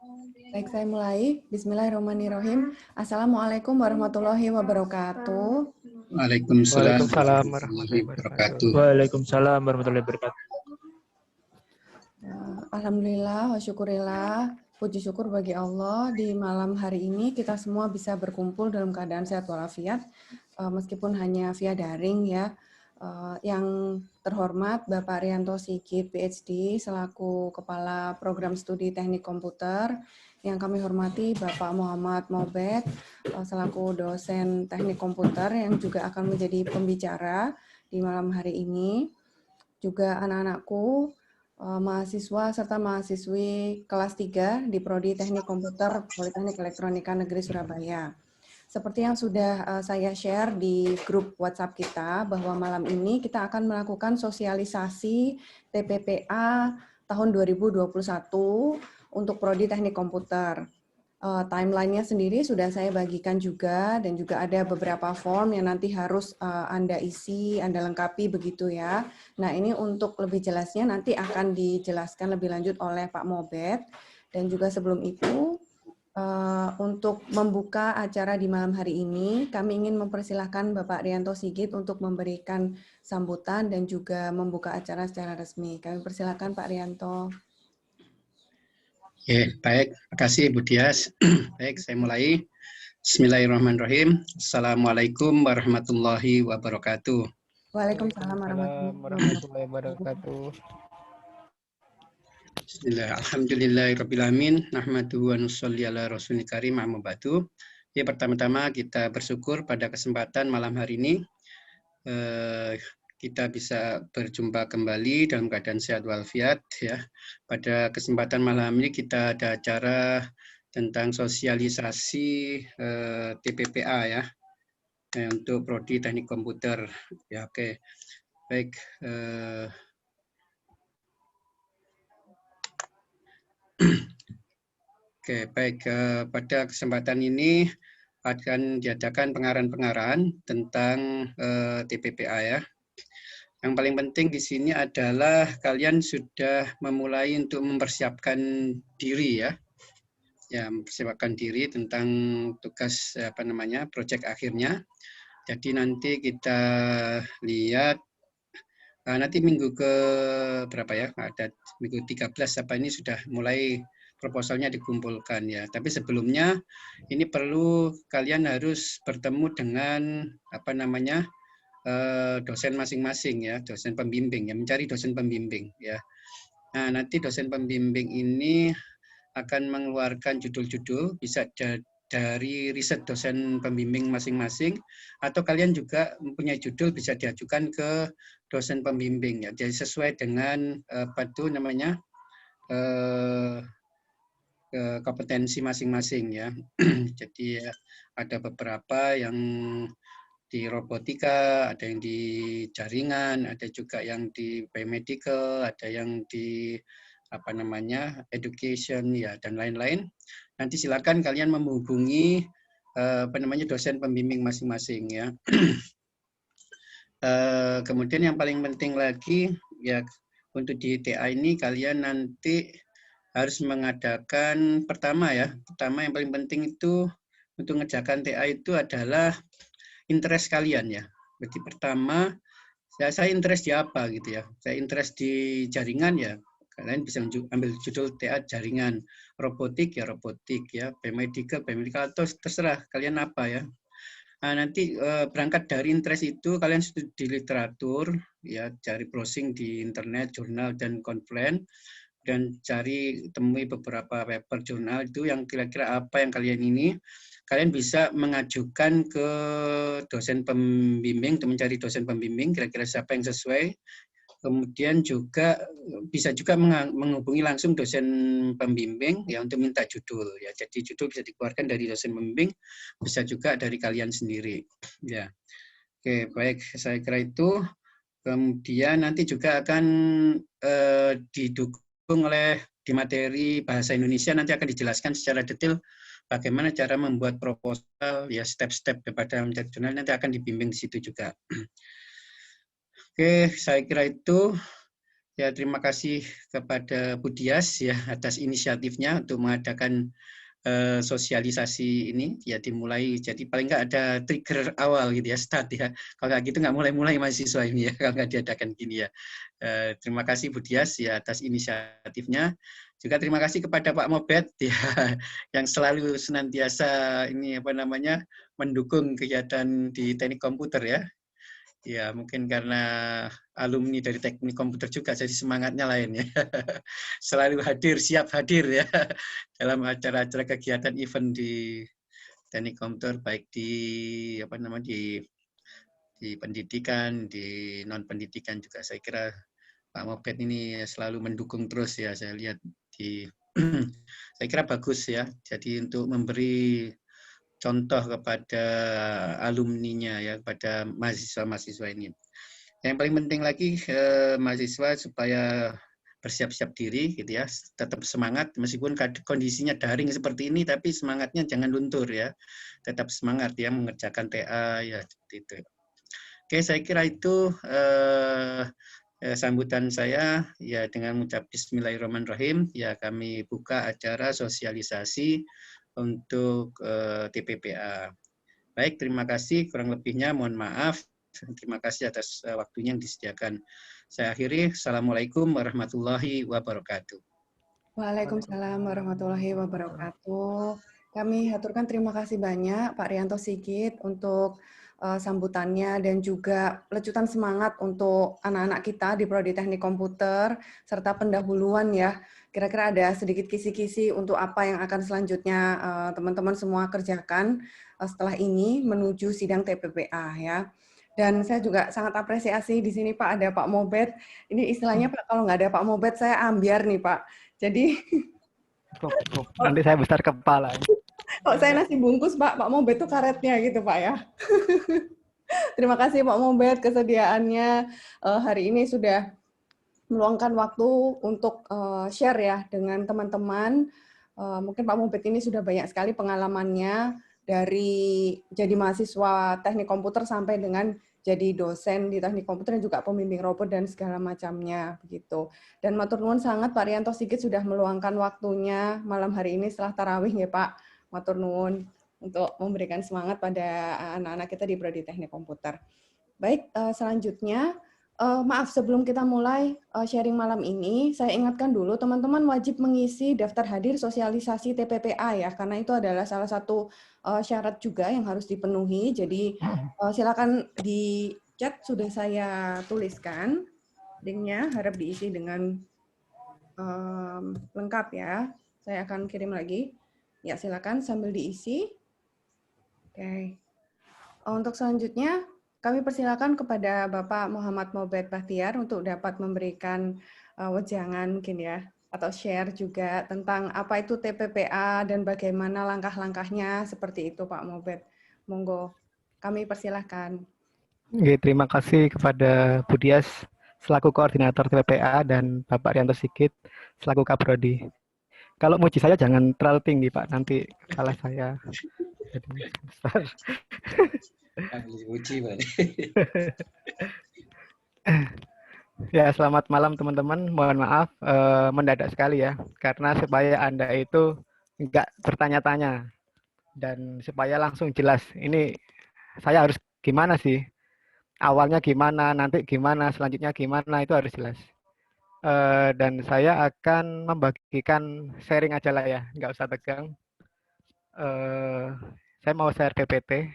Baik, saya mulai. Bismillahirrahmanirrahim. Assalamualaikum warahmatullahi wabarakatuh. Waalaikumsalam Waalaikumsalam warahmatullahi warahmatullahi wabarakatuh. wabarakatuh. Waalaikumsalam warahmatullahi wabarakatuh. Alhamdulillah, wa syukurillah, puji syukur bagi Allah di malam hari ini kita semua bisa berkumpul dalam keadaan sehat walafiat, meskipun hanya via daring ya. Yang terhormat Bapak Rianto Sigit, PhD, selaku Kepala Program Studi Teknik Komputer. Yang kami hormati Bapak Muhammad Mobet, selaku dosen Teknik Komputer yang juga akan menjadi pembicara di malam hari ini. Juga anak-anakku, mahasiswa serta mahasiswi kelas 3 di Prodi Teknik Komputer Politeknik Elektronika Negeri Surabaya. Seperti yang sudah saya share di grup WhatsApp kita, bahwa malam ini kita akan melakukan sosialisasi TPPA tahun 2021 untuk Prodi Teknik Komputer. Timeline-nya sendiri sudah saya bagikan juga, dan juga ada beberapa form yang nanti harus Anda isi, Anda lengkapi begitu ya. Nah, ini untuk lebih jelasnya nanti akan dijelaskan lebih lanjut oleh Pak Mobet. Dan juga sebelum itu, untuk membuka acara di malam hari ini, kami ingin mempersilahkan Bapak Rianto Sigit untuk memberikan sambutan dan juga membuka acara secara resmi. Kami persilahkan Pak Rianto. Oke, baik. Terima kasih Bu Dias. Baik, saya mulai. Bismillahirrahmanirrahim. Assalamualaikum warahmatullahi wabarakatuh. Waalaikumsalam Warahmatullahi wabarakatuh. Bismillah. Alhamdulillahirrahmanirrahim. Nahmaduhu wa nusalli ala rasulil karim amma ba'du. Ya, pertama-tama kita bersyukur pada kesempatan malam hari ini kita bisa berjumpa kembali dalam keadaan sehat walafiat ya. Pada kesempatan malam ini kita ada acara tentang sosialisasi TPPA ya, untuk Prodi Teknik Komputer ya. Oke, baik. Oke, baik. Pada kesempatan ini akan diadakan pengarahan-pengarahan tentang TPPA ya. Yang paling penting di sini adalah kalian sudah memulai untuk mempersiapkan diri ya. Ya, mempersiapkan diri tentang tugas proyek akhirnya. Jadi nanti kita lihat nanti minggu ke berapa ya? Ada minggu 13 apa ini sudah mulai proposalnya dikumpulkan ya. Tapi sebelumnya ini perlu kalian harus bertemu dengan dosen masing-masing ya, dosen pembimbing ya, mencari dosen pembimbing ya. Nah, nanti dosen pembimbing ini akan mengeluarkan judul-judul, bisa dari riset dosen pembimbing masing-masing, atau kalian juga mempunyai judul bisa diajukan ke dosen pembimbing ya. Jadi sesuai dengan kompetensi masing-masing ya. Jadi ada beberapa yang di robotika, ada yang di jaringan, ada juga yang di biomedical, ada yang di education ya, dan lain-lain. Nanti silakan kalian menghubungi dosen pembimbing masing-masing ya. Kemudian yang paling penting lagi ya, untuk di TA ini kalian nanti harus mengadakan pertama yang paling penting itu untuk mengerjakan TA itu adalah interest kalian ya. Berarti pertama, saya interest di apa gitu ya. Saya interest di jaringan ya. Kalian bisa ambil judul TA jaringan. Robotik ya robotik ya. Biomedical atau terserah kalian apa ya. Nah, nanti berangkat dari interest itu kalian studi literatur ya, cari browsing di internet, jurnal dan konflen, dan cari temui beberapa paper jurnal itu yang kira-kira apa yang kalian bisa mengajukan ke dosen pembimbing untuk mencari dosen pembimbing kira-kira siapa yang sesuai. Kemudian juga bisa juga menghubungi langsung dosen pembimbing ya untuk minta judul ya. Jadi judul bisa dikeluarkan dari dosen pembimbing, bisa juga dari kalian sendiri ya. Oke, baik, saya kira itu. Kemudian nanti juga akan didukung oleh di materi bahasa Indonesia, nanti akan dijelaskan secara detail bagaimana cara membuat proposal ya, step-step daripada mencari jurnal, nanti akan dibimbing di situ juga. Oke, saya kira itu Ya, terima kasih kepada Bu Dias ya atas inisiatifnya untuk mengadakan sosialisasi ini ya dimulai, jadi paling nggak ada trigger awal gitu ya, start ya. Kalau nggak gitu nggak mulai-mulai mahasiswa ini ya kalau nggak diadakan gini ya. Terima kasih Bu Dias ya atas inisiatifnya. Juga terima kasih kepada Pak Mobet ya yang selalu senantiasa ini apa namanya mendukung kegiatan di teknik komputer ya. Ya, mungkin karena alumni dari teknik komputer juga, jadi semangatnya lain ya. Selalu hadir, siap hadir ya dalam acara-acara kegiatan event di teknik komputer, baik di apa namanya di pendidikan, di non pendidikan juga. Saya kira Pak Mobet ini selalu mendukung terus ya. Saya lihat di, saya kira bagus ya. Jadi untuk memberi contoh kepada alumninya ya, kepada mahasiswa-mahasiswa ini. Yang paling penting lagi mahasiswa supaya bersiap-siap diri gitu ya, tetap semangat meskipun kondisinya daring seperti ini, tapi semangatnya jangan luntur ya, tetap semangat ya mengerjakan TA ya seperti itu. Oke, saya kira itu sambutan saya ya dengan mengucap Bismillahirrahmanirrahim ya, kami buka acara sosialisasi untuk TPPA. Baik, terima kasih. Kurang lebihnya mohon maaf. Terima kasih atas waktunya yang disediakan. Saya akhiri. Assalamualaikum warahmatullahi wabarakatuh. Waalaikumsalam warahmatullahi wabarakatuh. Kami haturkan terima kasih banyak Pak Rianto Sigit untuk sambutannya dan juga lecutan semangat untuk anak-anak kita di Prodi Teknik Komputer serta pendahuluan ya. Kira-kira ada sedikit kisi-kisi untuk apa yang akan selanjutnya teman-teman semua kerjakan setelah ini menuju sidang TPPA ya. Dan saya juga sangat apresiasi di sini Pak ada Pak Mobet. Ini istilahnya Pak kalau nggak ada Pak Mobet saya ambiar nih Pak. Jadi Nanti saya besar kepala. kalau saya nasi bungkus Pak Mobet itu karetnya gitu Pak ya. Terima kasih Pak Mobet kesediaannya hari ini sudah meluangkan waktu untuk share ya dengan teman-teman. Mungkin Pak Mobet ini sudah banyak sekali pengalamannya dari jadi mahasiswa teknik komputer sampai dengan jadi dosen di teknik komputer dan juga pembimbing robot dan segala macamnya begitu. Dan matur nuwun sangat Pak Rianto Sigit sudah meluangkan waktunya malam hari ini setelah tarawih ya Pak. Matur nuwun untuk memberikan semangat pada anak-anak kita di Prodi Teknik Komputer. Baik, selanjutnya maaf sebelum kita mulai sharing malam ini, saya ingatkan dulu teman-teman wajib mengisi daftar hadir sosialisasi TPPA ya, karena itu adalah salah satu syarat juga yang harus dipenuhi. Jadi silakan di chat sudah saya tuliskan linknya, harap diisi dengan lengkap ya. Saya akan kirim lagi. Ya silakan sambil diisi. Oke. Untuk selanjutnya kami persilakan kepada Bapak Muhammad Mobet Bahtiar untuk dapat memberikan wejangan mungkin ya, atau share juga tentang apa itu TPPA dan bagaimana langkah-langkahnya seperti itu Pak Mobet. Monggo, kami persilahkan. Terima kasih kepada Bu Dias selaku koordinator TPPA dan Bapak Rianto Sigit selaku Kaprodi. Kalau muji saya jangan terlalu tinggi Pak, nanti kalah saya. Jadi besar. Ya, selamat malam teman-teman. Mohon maaf mendadak sekali ya, karena supaya Anda itu enggak bertanya-tanya dan supaya langsung jelas. Ini saya harus gimana sih? Awalnya gimana, nanti gimana, selanjutnya gimana, itu harus jelas. Dan saya akan membagikan sharing aja lah ya, nggak usah tegang. Saya mau share PPT.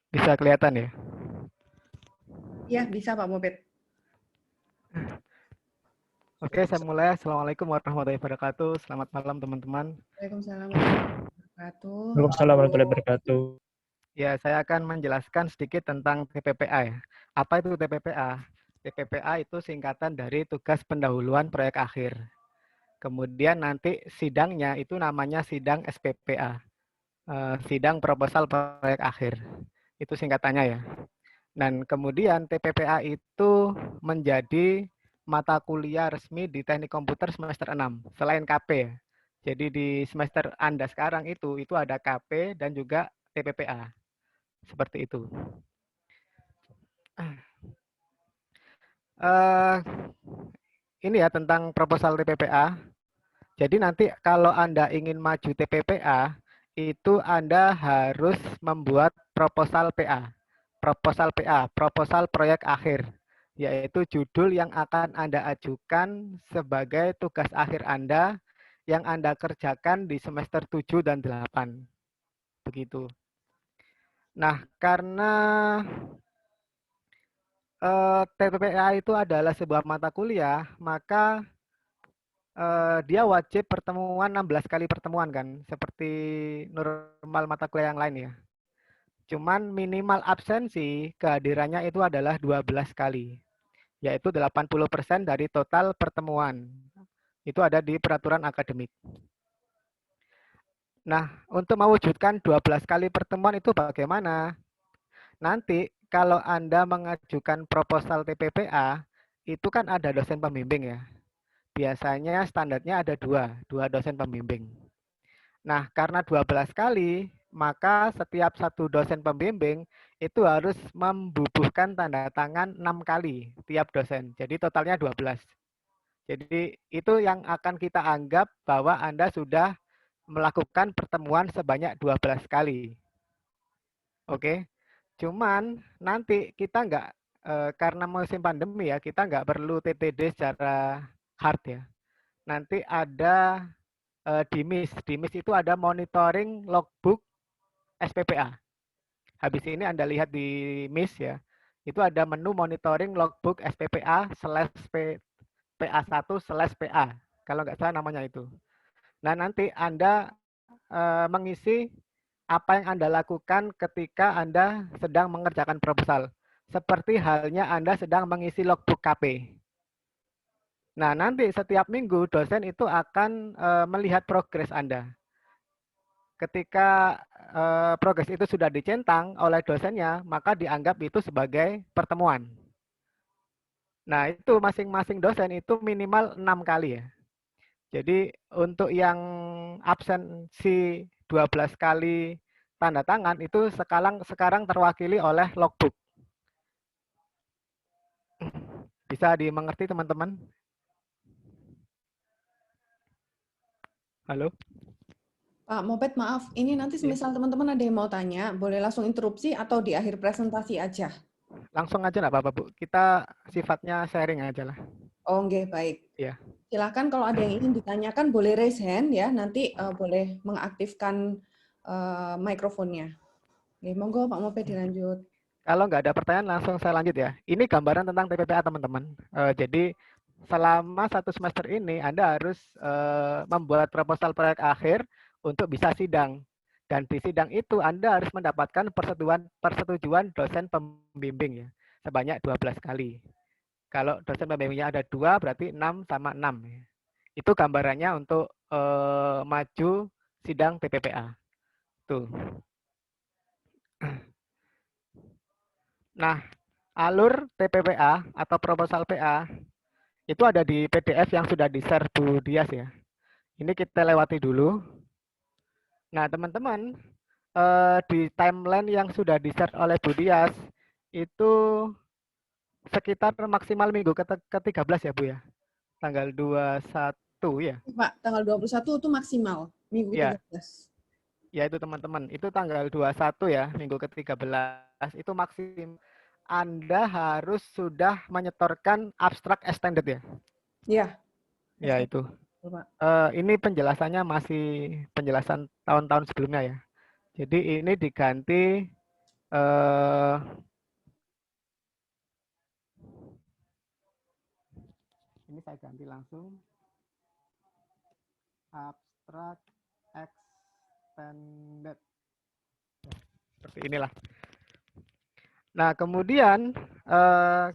Bisa kelihatan ya? Iya, bisa Pak Mobet. Oke, saya mulai. Assalamualaikum warahmatullahi wabarakatuh. Selamat malam teman-teman. Waalaikumsalam warahmatullahi wabarakatuh. Waalaikumsalam warahmatullahi wabarakatuh. Ya, saya akan menjelaskan sedikit tentang TPPA ya. Apa itu TPPA? TPPA itu singkatan dari tugas pendahuluan proyek akhir. Kemudian nanti sidangnya itu namanya sidang SPPA. Sidang proposal proyek akhir. Itu singkatannya ya. Dan kemudian TPPA itu menjadi mata kuliah resmi di Teknik Komputer semester 6, selain KP ya. Jadi di semester Anda sekarang itu ada KP dan juga TPPA. Seperti itu. Ini ya tentang proposal TPPA. Jadi nanti kalau Anda ingin maju TPPA, itu Anda harus membuat proposal PA. Proposal proyek akhir. Yaitu judul yang akan Anda ajukan sebagai tugas akhir Anda yang Anda kerjakan di semester 7 dan 8. Begitu. Nah, karena TPPA itu adalah sebuah mata kuliah, maka dia wajib pertemuan 16 kali pertemuan kan, seperti normal mata kuliah yang lain ya. Cuman minimal absensi kehadirannya itu adalah 12 kali, yaitu 80% dari total pertemuan. Itu ada di peraturan akademik. Nah, untuk mewujudkan 12 kali pertemuan itu bagaimana? Nanti kalau Anda mengajukan proposal TPPA, itu kan ada dosen pembimbing ya. Biasanya standarnya ada dua dosen pembimbing. Nah, karena 12 kali, maka setiap satu dosen pembimbing itu harus membubuhkan tanda tangan 6 kali tiap dosen. Jadi totalnya 12. Jadi itu yang akan kita anggap bahwa Anda sudah melakukan pertemuan sebanyak 12 kali. Oke. Cuman nanti kita nggak, karena musim pandemi ya, kita nggak perlu TTD secara hard ya. Nanti ada di MIS. Di MIS itu ada monitoring logbook SPPA. Habis ini Anda lihat di MIS ya, itu ada menu monitoring logbook SPPA/PA1/PA. Kalau nggak salah namanya itu. Nah, nanti Anda mengisi apa yang Anda lakukan ketika Anda sedang mengerjakan proposal. Seperti halnya Anda sedang mengisi logbook KP. Nah, nanti setiap minggu dosen itu akan melihat progres Anda. Ketika progres itu sudah dicentang oleh dosennya, maka dianggap itu sebagai pertemuan. Nah, itu masing-masing dosen itu minimal 6 kali ya. Jadi untuk yang absensi 12 kali tanda tangan itu sekarang terwakili oleh logbook. Bisa dimengerti teman-teman? Halo? Pak Moped, maaf, ini nanti semisal teman-teman ada yang mau tanya, boleh langsung interupsi atau di akhir presentasi aja? Langsung aja nggak apa-apa, Bu. Kita sifatnya sharing aja lah. Oh, nggih, baik. Ya. Silakan kalau ada yang ingin ditanyakan boleh raise hand ya, nanti boleh mengaktifkan mikrofonnya. Oke, monggo Pak Moped dilanjut. Kalau nggak ada pertanyaan langsung saya lanjut ya. Ini gambaran tentang TPPA teman-teman. Jadi selama 1 semester ini Anda harus membuat proposal proyek akhir untuk bisa sidang. Dan di sidang itu Anda harus mendapatkan persetujuan dosen pembimbing ya, sebanyak 12 kali. Kalau dosen pembimbingnya ada 2 berarti 6 sama 6 ya. Itu gambarannya untuk maju sidang TPPA. Tuh. Nah, alur TPPA atau proposal PA itu ada di PDF yang sudah di-share Bu Dias ya. Ini kita lewati dulu. Nah, teman-teman, di timeline yang sudah di-share oleh Bu Dias itu sekitar maksimal minggu ke-13 ya Bu ya. Tanggal 21 ya. Pak, tanggal 21 itu maksimal, minggu Ya, 13. ya itu teman-teman. Itu tanggal 21 ya, minggu ke-13. Itu maksim Anda harus sudah menyetorkan abstrak extended ya. Iya. Ya itu. Pak. Ini penjelasannya masih penjelasan tahun-tahun sebelumnya ya. Jadi ini diganti ini saya ganti langsung abstract extended. Seperti inilah. Nah, kemudian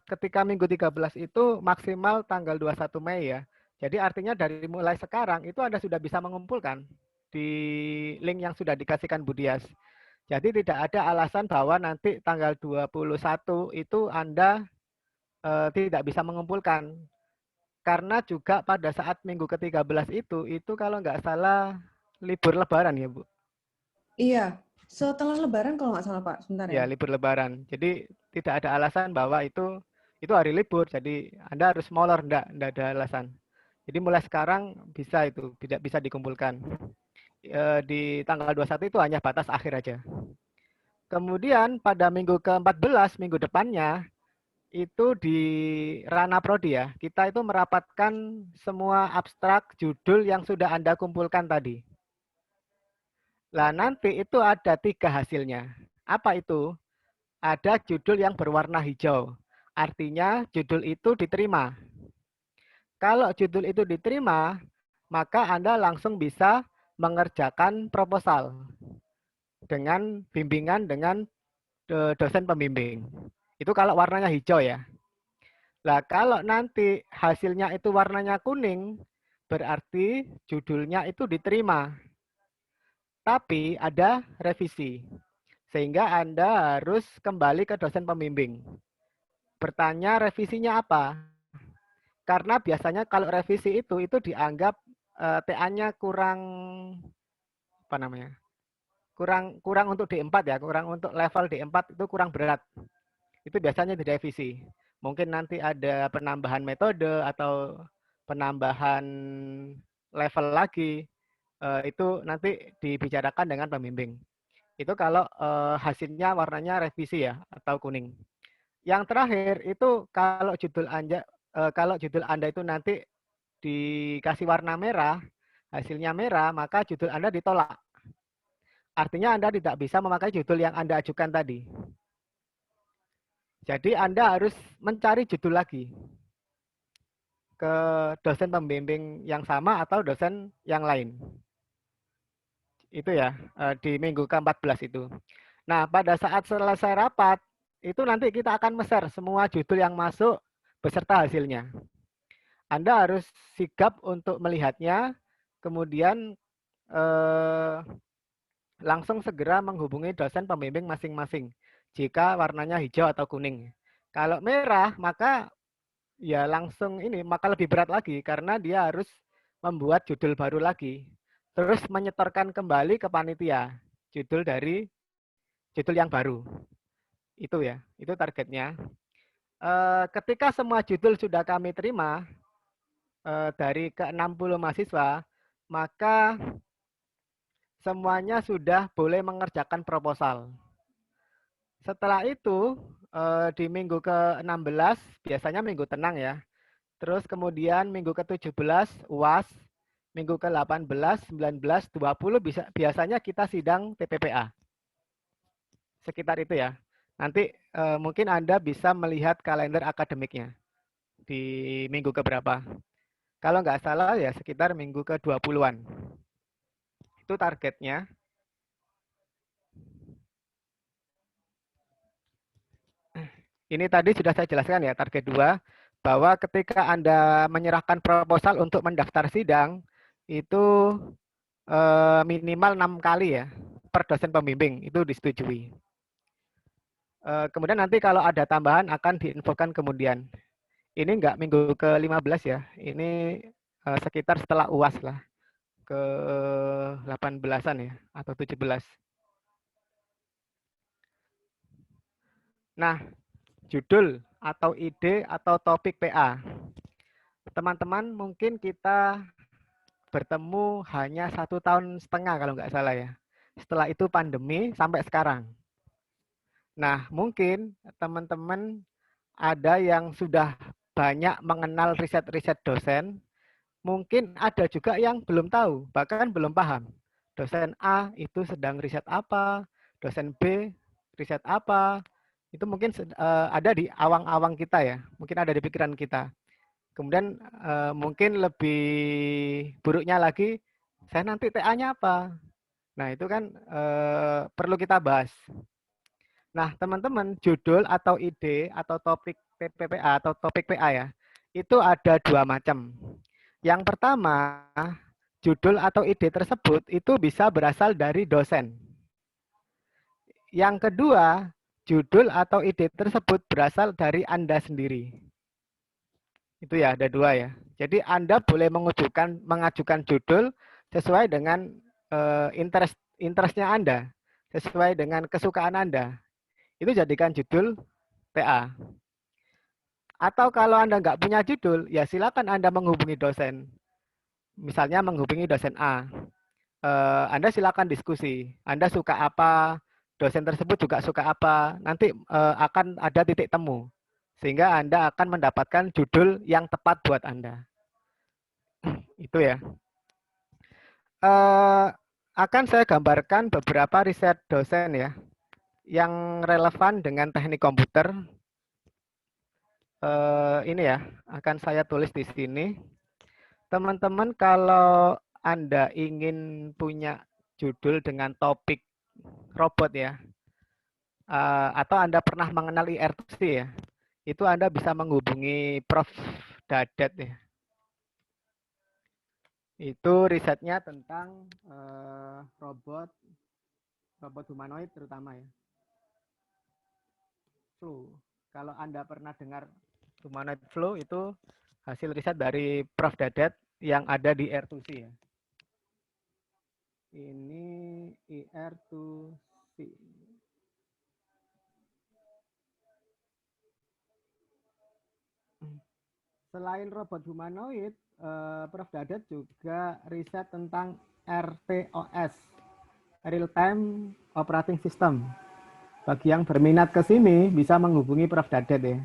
ketika minggu 13 itu maksimal tanggal 21 Mei ya. Jadi artinya dari mulai sekarang itu Anda sudah bisa mengumpulkan di link yang sudah dikasihkan Bu Dias. Jadi tidak ada alasan bahwa nanti tanggal 21 itu Anda tidak bisa mengumpulkan. karena juga pada saat minggu ke-13 itu kalau nggak salah libur lebaran ya, Bu? Iya, setelah Lebaran kalau nggak salah Pak, sebentar Ya, ya. libur lebaran. Jadi tidak ada alasan bahwa itu hari libur, jadi Anda harus molor, enggak ada alasan. Jadi mulai sekarang bisa itu, tidak bisa dikumpulkan. Di tanggal 21 itu hanya batas akhir aja. Kemudian pada minggu ke-14, minggu depannya, itu di ranah prodi ya, kita itu merapatkan semua abstrak judul yang sudah Anda kumpulkan tadi. Nah, nanti itu ada 3 hasilnya. Apa itu? Ada judul yang berwarna hijau. Artinya judul itu diterima. Kalau judul itu diterima, maka Anda langsung bisa mengerjakan proposal dengan bimbingan dengan dosen pembimbing. Itu kalau warnanya hijau ya. Nah, kalau nanti hasilnya itu warnanya kuning, berarti judulnya itu diterima. Tapi ada revisi. Sehingga Anda harus kembali ke dosen pembimbing. Bertanya revisinya apa? Karena biasanya kalau revisi itu dianggap TA-nya kurang apa namanya? Kurang untuk D4 ya, kurang untuk level D4 itu kurang berat. Itu biasanya direvisi. Mungkin nanti ada penambahan metode atau penambahan level lagi. Itu nanti dibicarakan dengan pembimbing. Itu kalau hasilnya warnanya revisi ya atau kuning. Yang terakhir itu kalau judul Anda itu nanti dikasih warna merah, hasilnya merah, maka judul Anda ditolak. Artinya Anda tidak bisa memakai judul yang Anda ajukan tadi. Jadi Anda harus mencari judul lagi ke dosen pembimbing yang sama atau dosen yang lain. Itu ya, di minggu ke-14 itu. Nah, pada saat selesai rapat, itu nanti kita akan share semua judul yang masuk beserta hasilnya. Anda harus sigap untuk melihatnya, kemudian langsung segera menghubungi dosen pembimbing masing-masing jika warnanya hijau atau kuning. Kalau merah, maka ya langsung maka lebih berat lagi karena dia harus membuat judul baru lagi. Terus menyetorkan kembali ke panitia judul yang baru. Itu ya, itu targetnya. Ketika semua judul sudah kami terima dari ke-60 mahasiswa, maka semuanya sudah boleh mengerjakan proposal. Setelah itu, di minggu ke-16, biasanya minggu tenang ya. Terus kemudian minggu ke-17, UAS. Minggu ke-18, 19, 20, biasanya kita sidang TPPA. Sekitar itu ya. Nanti mungkin Anda bisa melihat kalender akademiknya di minggu keberapa. Kalau nggak salah ya sekitar minggu ke-20-an. Itu targetnya. Ini tadi sudah saya jelaskan ya, target 2, bahwa ketika Anda menyerahkan proposal untuk mendaftar sidang, itu minimal 6 kali ya, per dosen pembimbing, itu disetujui. Kemudian nanti kalau ada tambahan akan diinfokan kemudian. Ini enggak minggu ke-15 ya, ini sekitar setelah UAS lah, ke-18-an ya, atau 17. Nah, judul atau ide atau topik PA. Teman-teman mungkin kita bertemu hanya 1,5 tahun kalau nggak salah ya. Setelah itu pandemi sampai sekarang. Nah, mungkin teman-teman ada yang sudah banyak mengenal riset-riset dosen, mungkin ada juga yang belum tahu, bahkan belum paham. Dosen A itu sedang riset apa, dosen B riset apa, itu mungkin ada di awang-awang kita ya, mungkin ada di pikiran kita. Kemudian mungkin lebih buruknya lagi, saya nanti TA-nya apa? Nah, itu kan perlu kita bahas. Nah, teman-teman, judul atau ide atau topik PPA atau topik PA ya, itu ada 2 macam. Yang pertama, judul atau ide tersebut itu bisa berasal dari dosen. Yang kedua, judul atau ide tersebut berasal dari Anda sendiri. Itu ya, ada 2 ya. Jadi Anda boleh mengajukan judul sesuai dengan interestnya Anda, sesuai dengan kesukaan Anda. Itu jadikan judul TA. Atau kalau Anda nggak punya judul, ya silakan Anda menghubungi dosen. Misalnya menghubungi dosen A. Anda silakan diskusi. Anda suka apa, dosen tersebut juga suka apa. Nanti akan ada titik temu. Sehingga Anda akan mendapatkan judul yang tepat buat Anda. Itu ya. Akan saya gambarkan beberapa riset dosen ya, yang relevan dengan teknik komputer. Ini ya, akan saya tulis di sini. Teman-teman kalau Anda ingin punya judul dengan topik robot ya, atau Anda pernah mengenal IRC ya, itu Anda bisa menghubungi Prof. Dadet ya. Itu risetnya tentang robot humanoid terutama ya. Flow. Kalau Anda pernah dengar humanoid flow itu hasil riset dari Prof. Dadet yang ada di R2C ya. Ini IR2C. Selain robot humanoid, Prof. Dadet juga riset tentang RTOS, Real Time Operating System. Bagi yang berminat ke sini bisa menghubungi Prof. Dadet ya.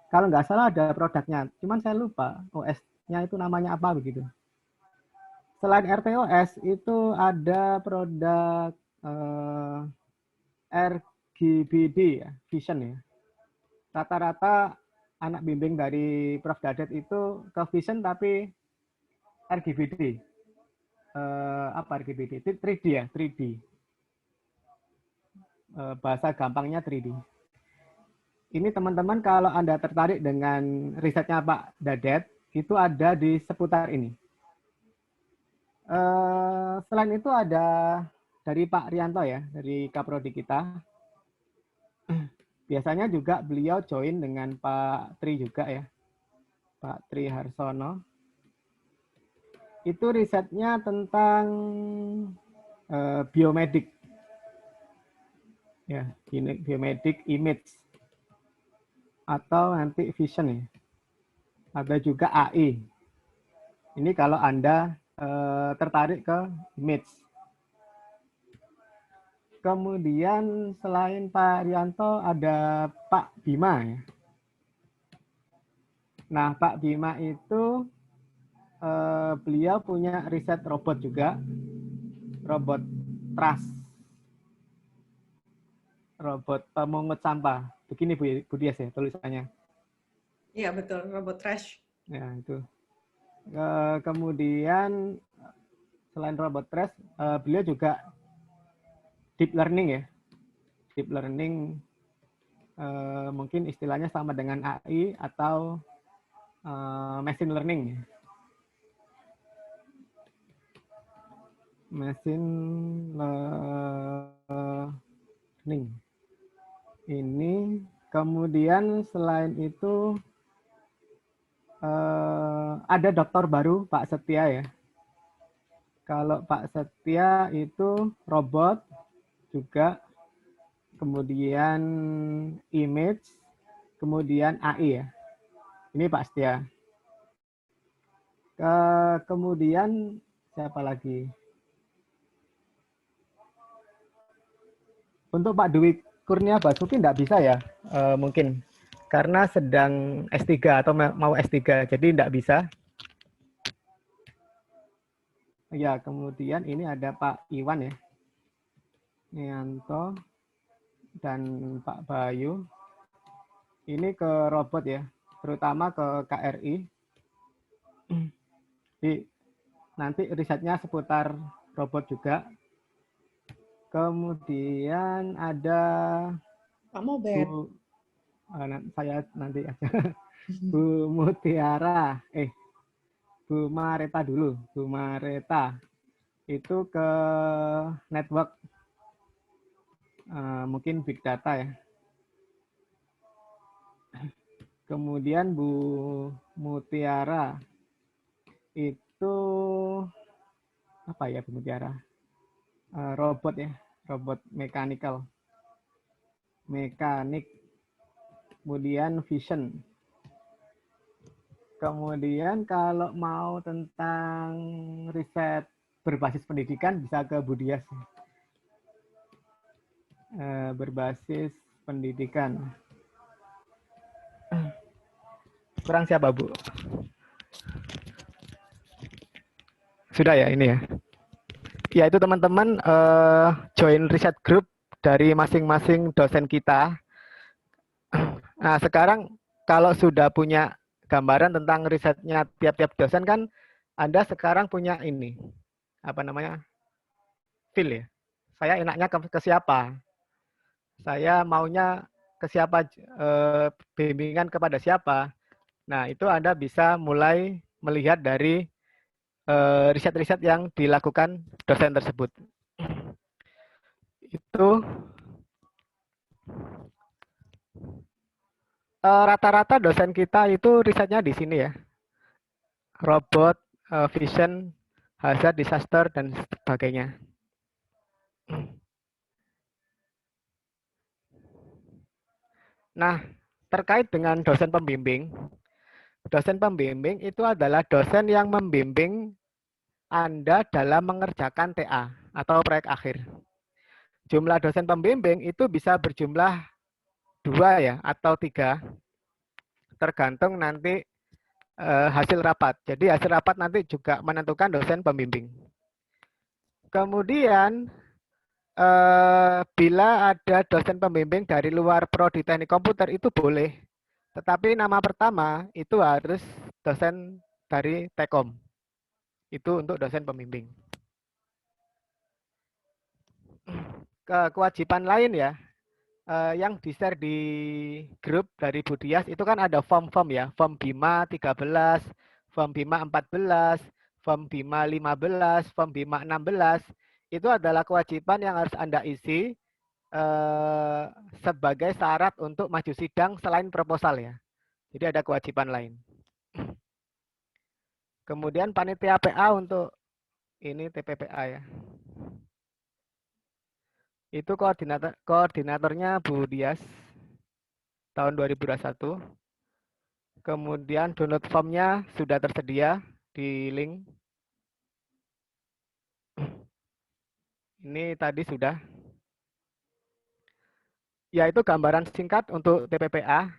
Kalau nggak salah ada produknya, cuman saya lupa OS-nya itu namanya apa begitu. Selain RTOS itu ada produk RGBD ya, Vision ya. Rata-rata anak bimbing dari Prof. Dadet itu ke Vision tapi RGBD. Apa RGBD? 3D ya, 3D. Bahasa gampangnya 3D. Ini teman-teman kalau Anda tertarik dengan risetnya Pak Dadet, itu ada di seputar ini. Selain itu ada dari Pak Rianto ya, dari Kaprodi kita. Biasanya juga beliau join dengan Pak Tri juga ya, Pak Tri Harsono. Itu risetnya tentang biomedik. Ya, biomedik image. Atau nanti vision ya. Ada juga AI. Ini kalau Anda tertarik ke image. Kemudian selain Pak Rianto ada Pak Bima ya. Nah, Pak Bima itu beliau punya riset robot juga, robot trust, robot pemungut sampah. Begini Bu Dias ya tulisannya. Iya betul, robot trash. Ya itu. Kemudian selain robot trash, beliau juga deep learning ya. Deep learning mungkin istilahnya sama dengan AI atau machine learning. Machine learning. Ini kemudian selain itu ada dokter baru Pak Setia ya. Kalau Pak Setia itu robot juga, kemudian image, kemudian AI ya. Ini Pak Setia. Kemudian siapa lagi? Untuk Pak Dwi Kurnia Basuki tidak bisa ya, mungkin karena sedang S3 atau mau S3, jadi tidak bisa. Ya, kemudian ini ada Pak Iwan ya, Nianto dan Pak Bayu. Ini ke robot ya, terutama ke KRI. Jadi, nanti risetnya seputar robot juga. Kemudian ada Pak Mober. Saya nanti aja. Bu Mutiara, Bu Mareta dulu. Bu Mareta itu ke network, mungkin big data ya. Kemudian Bu Mutiara itu apa ya Bu Mutiara? Robot ya, robot mekanik. Kemudian vision. Kemudian kalau mau tentang riset berbasis pendidikan bisa ke Bu Dias. Berbasis pendidikan. Kurang siapa Bu? Sudah ya ini ya. Ya itu teman-teman join riset group dari masing-masing dosen kita. Nah sekarang kalau sudah punya gambaran tentang risetnya tiap-tiap dosen kan Anda sekarang punya ini apa namanya feel ya. Saya enaknya ke siapa? Saya maunya ke siapa? Bimbingan kepada siapa? Nah itu Anda bisa mulai melihat dari riset-riset yang dilakukan dosen tersebut. Itu rata-rata dosen kita itu risetnya di sini ya. Robot, vision, hazard, disaster, dan sebagainya. Nah, terkait dengan dosen pembimbing itu adalah dosen yang membimbing Anda dalam mengerjakan TA atau proyek akhir. Jumlah dosen pembimbing itu bisa berjumlah 2 ya atau 3, tergantung nanti hasil rapat. Jadi hasil rapat nanti juga menentukan dosen pembimbing. Kemudian bila ada dosen pembimbing dari luar prodi teknik komputer itu boleh. Tetapi nama pertama itu harus dosen dari Tekom. Itu untuk dosen pembimbing. Kewajiban lain ya, yang di-share di grup dari Bu Dias itu kan ada form-form ya, form BIMA 13, form BIMA 14, form BIMA 15, form BIMA 16. Itu adalah kewajiban yang harus Anda isi sebagai syarat untuk maju sidang selain proposal ya. Jadi ada kewajiban lain. Kemudian panitia PA untuk ini TPPA ya. Itu koordinatornya Bu Dias tahun 2021. Kemudian download formnya sudah tersedia di link. Ini tadi sudah. Ya itu gambaran singkat untuk TPPA.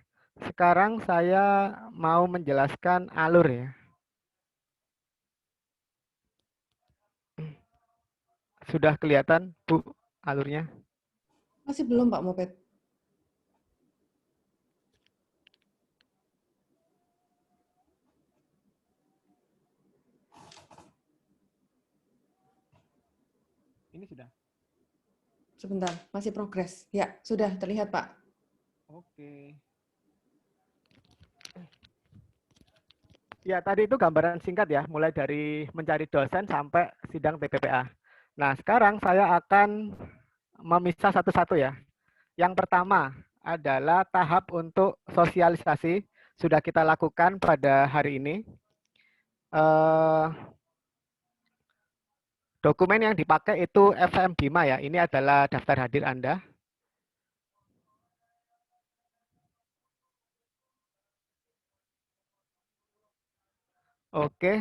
Sekarang saya mau menjelaskan alur ya. Sudah kelihatan Bu alurnya? Masih belum Pak Moped. Ini sudah. Sebentar, masih progres. Ya, sudah terlihat Pak. Oke. Ya, tadi itu gambaran singkat ya, mulai dari mencari dosen sampai sidang TPPA. Nah, sekarang saya akan memisah satu-satu ya. Yang pertama adalah tahap untuk sosialisasi, sudah kita lakukan pada hari ini. Dokumen yang dipakai itu FM BIMA ya, ini adalah daftar hadir Anda. Oke.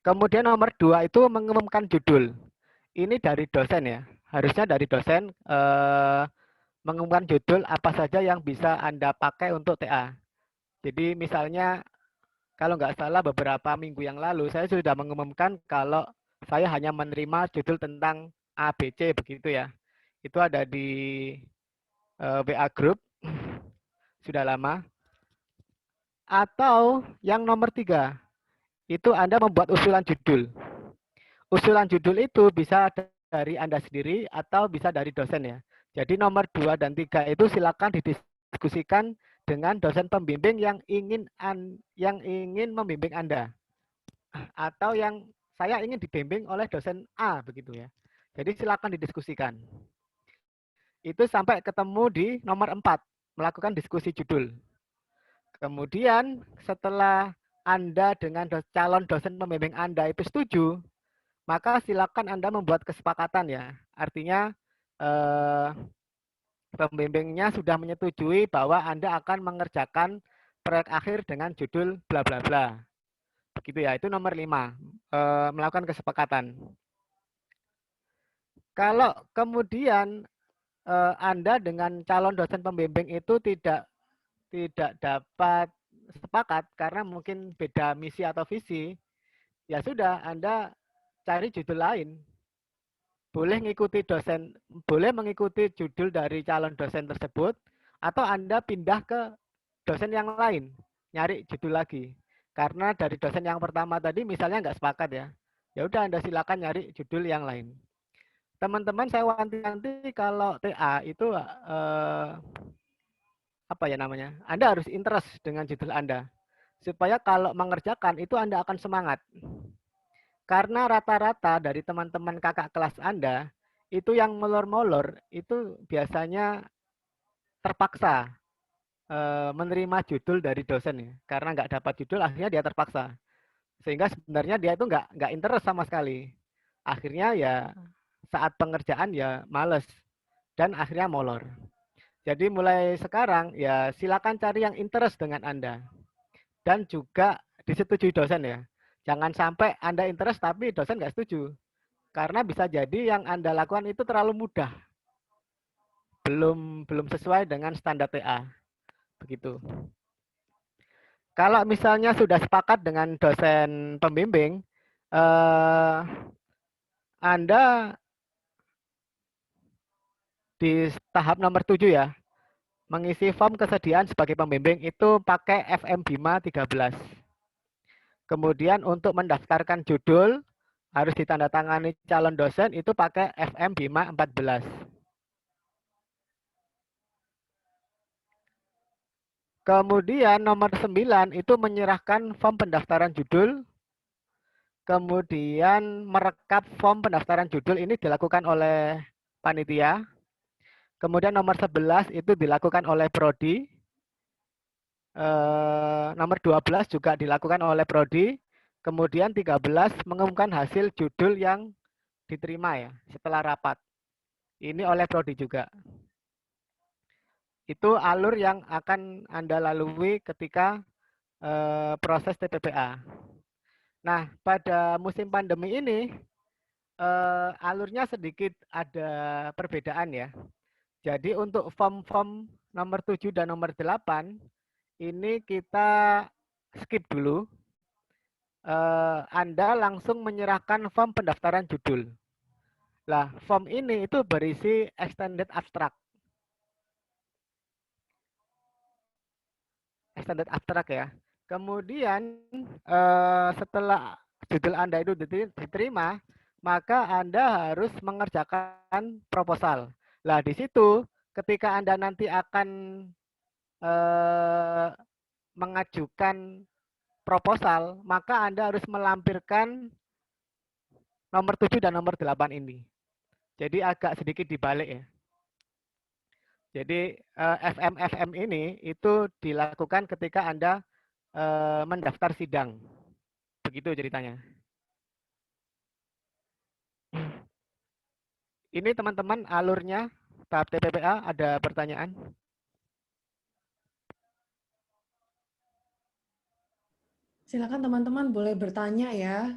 Kemudian nomor 2 itu mengumumkan judul. Ini dari dosen ya. Harusnya dari dosen mengumumkan judul apa saja yang bisa Anda pakai untuk TA. Jadi misalnya kalau nggak salah beberapa minggu yang lalu saya sudah mengumumkan kalau saya hanya menerima judul tentang ABC begitu ya. Itu ada di WA Group. Sudah lama. Atau yang nomor 3, itu Anda membuat usulan judul. Usulan judul itu bisa dari Anda sendiri atau bisa dari dosen ya. Jadi nomor 2 dan 3 itu silakan didiskusikan dengan dosen pembimbing yang ingin membimbing Anda. Atau yang saya ingin dibimbing oleh dosen A begitu ya. Jadi silakan didiskusikan. Itu sampai ketemu di nomor 4, melakukan diskusi judul. Kemudian setelah Anda dengan calon dosen pembimbing Anda itu setuju, maka silakan Anda membuat kesepakatan ya. Artinya pembimbingnya sudah menyetujui bahwa Anda akan mengerjakan proyek akhir dengan judul bla bla bla. Begitu ya, itu nomor 5, melakukan kesepakatan. Kalau kemudian Anda dengan calon dosen pembimbing itu tidak dapat sepakat karena mungkin beda misi atau visi, ya sudah Anda cari judul lain. Boleh mengikuti judul dari calon dosen tersebut, atau Anda pindah ke dosen yang lain, nyari judul lagi. Karena dari dosen yang pertama tadi misalnya nggak sepakat ya, ya udah Anda silakan nyari judul yang lain. Teman-teman saya wanti-wanti kalau TA itu apa ya namanya? Anda harus interest dengan judul Anda. Supaya kalau mengerjakan itu Anda akan semangat. Karena rata-rata dari teman-teman kakak kelas Anda, itu yang molor-molor, itu biasanya terpaksa menerima judul dari dosen ya. Karena nggak dapat judul, akhirnya dia terpaksa. Sehingga sebenarnya dia itu nggak interest sama sekali. Akhirnya ya saat pengerjaan ya males. Dan akhirnya molor. Jadi mulai sekarang ya silakan cari yang interest dengan Anda. Dan juga disetujui dosen ya. Jangan sampai Anda interest tapi dosen nggak setuju. Karena bisa jadi yang Anda lakukan itu terlalu mudah. Belum sesuai dengan standar TA. Begitu. Kalau misalnya sudah sepakat dengan dosen pembimbing, Anda di tahap nomor 7 ya, mengisi form kesediaan sebagai pembimbing itu pakai FM Bima 13. Kemudian untuk mendaftarkan judul harus ditandatangani calon dosen itu pakai FM Bima 14. Kemudian nomor 9 itu menyerahkan form pendaftaran judul. Kemudian merekap form pendaftaran judul ini dilakukan oleh panitia. Kemudian nomor 11 itu dilakukan oleh prodi. Nomor 12 juga dilakukan oleh prodi. Kemudian 13 mengumumkan hasil judul yang diterima ya setelah rapat. Ini oleh prodi juga. Itu alur yang akan Anda lalui ketika proses TPPA. Nah, pada musim pandemi ini alurnya sedikit ada perbedaan ya. Jadi untuk form-form nomor 7 dan nomor 8 ini kita skip dulu. Anda langsung menyerahkan form pendaftaran judul. Nah, form ini itu berisi extended abstract. Extended abstract ya. Kemudian setelah judul Anda itu diterima, maka Anda harus mengerjakan proposal. Nah, di situ ketika Anda nanti akan mengajukan proposal, maka Anda harus melampirkan nomor 7 dan nomor 8 ini. Jadi agak sedikit dibalik ya. Jadi FM ini itu dilakukan ketika Anda mendaftar sidang. Begitu ceritanya. Ini teman-teman alurnya tahap TPPA, ada pertanyaan? Silakan teman-teman boleh bertanya ya.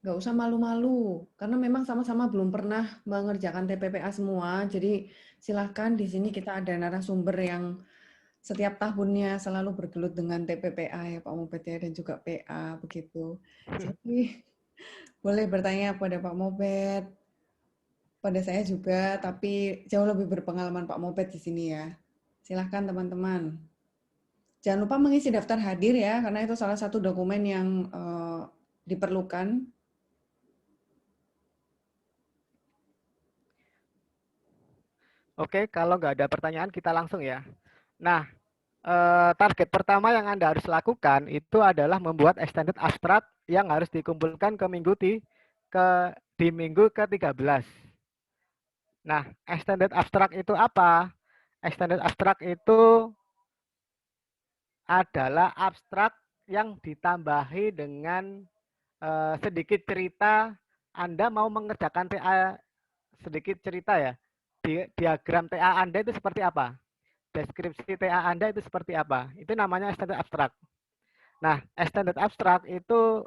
Nggak usah malu-malu, karena memang sama-sama belum pernah mengerjakan TPPA semua. Jadi silakan di sini kita ada narasumber yang setiap tahunnya selalu bergelut dengan TPPA ya Pak Mobet ya, dan juga PA begitu. Jadi boleh bertanya pada Pak Mobet, pada saya juga, tapi jauh lebih berpengalaman Pak Mobet di sini ya. Silahkan teman-teman. Jangan lupa mengisi daftar hadir ya, karena itu salah satu dokumen yang diperlukan. Oke, kalau nggak ada pertanyaan kita langsung ya. Nah, target pertama yang Anda harus lakukan itu adalah membuat extended abstract yang harus dikumpulkan ke di minggu ke-13. Nah, extended abstract itu apa? Extended abstract itu adalah abstrak yang ditambahi dengan sedikit cerita. Anda mau mengerjakan TA, sedikit cerita ya. Diagram TA Anda itu seperti apa? Deskripsi TA Anda itu seperti apa? Itu namanya extended abstract. Nah, extended abstract itu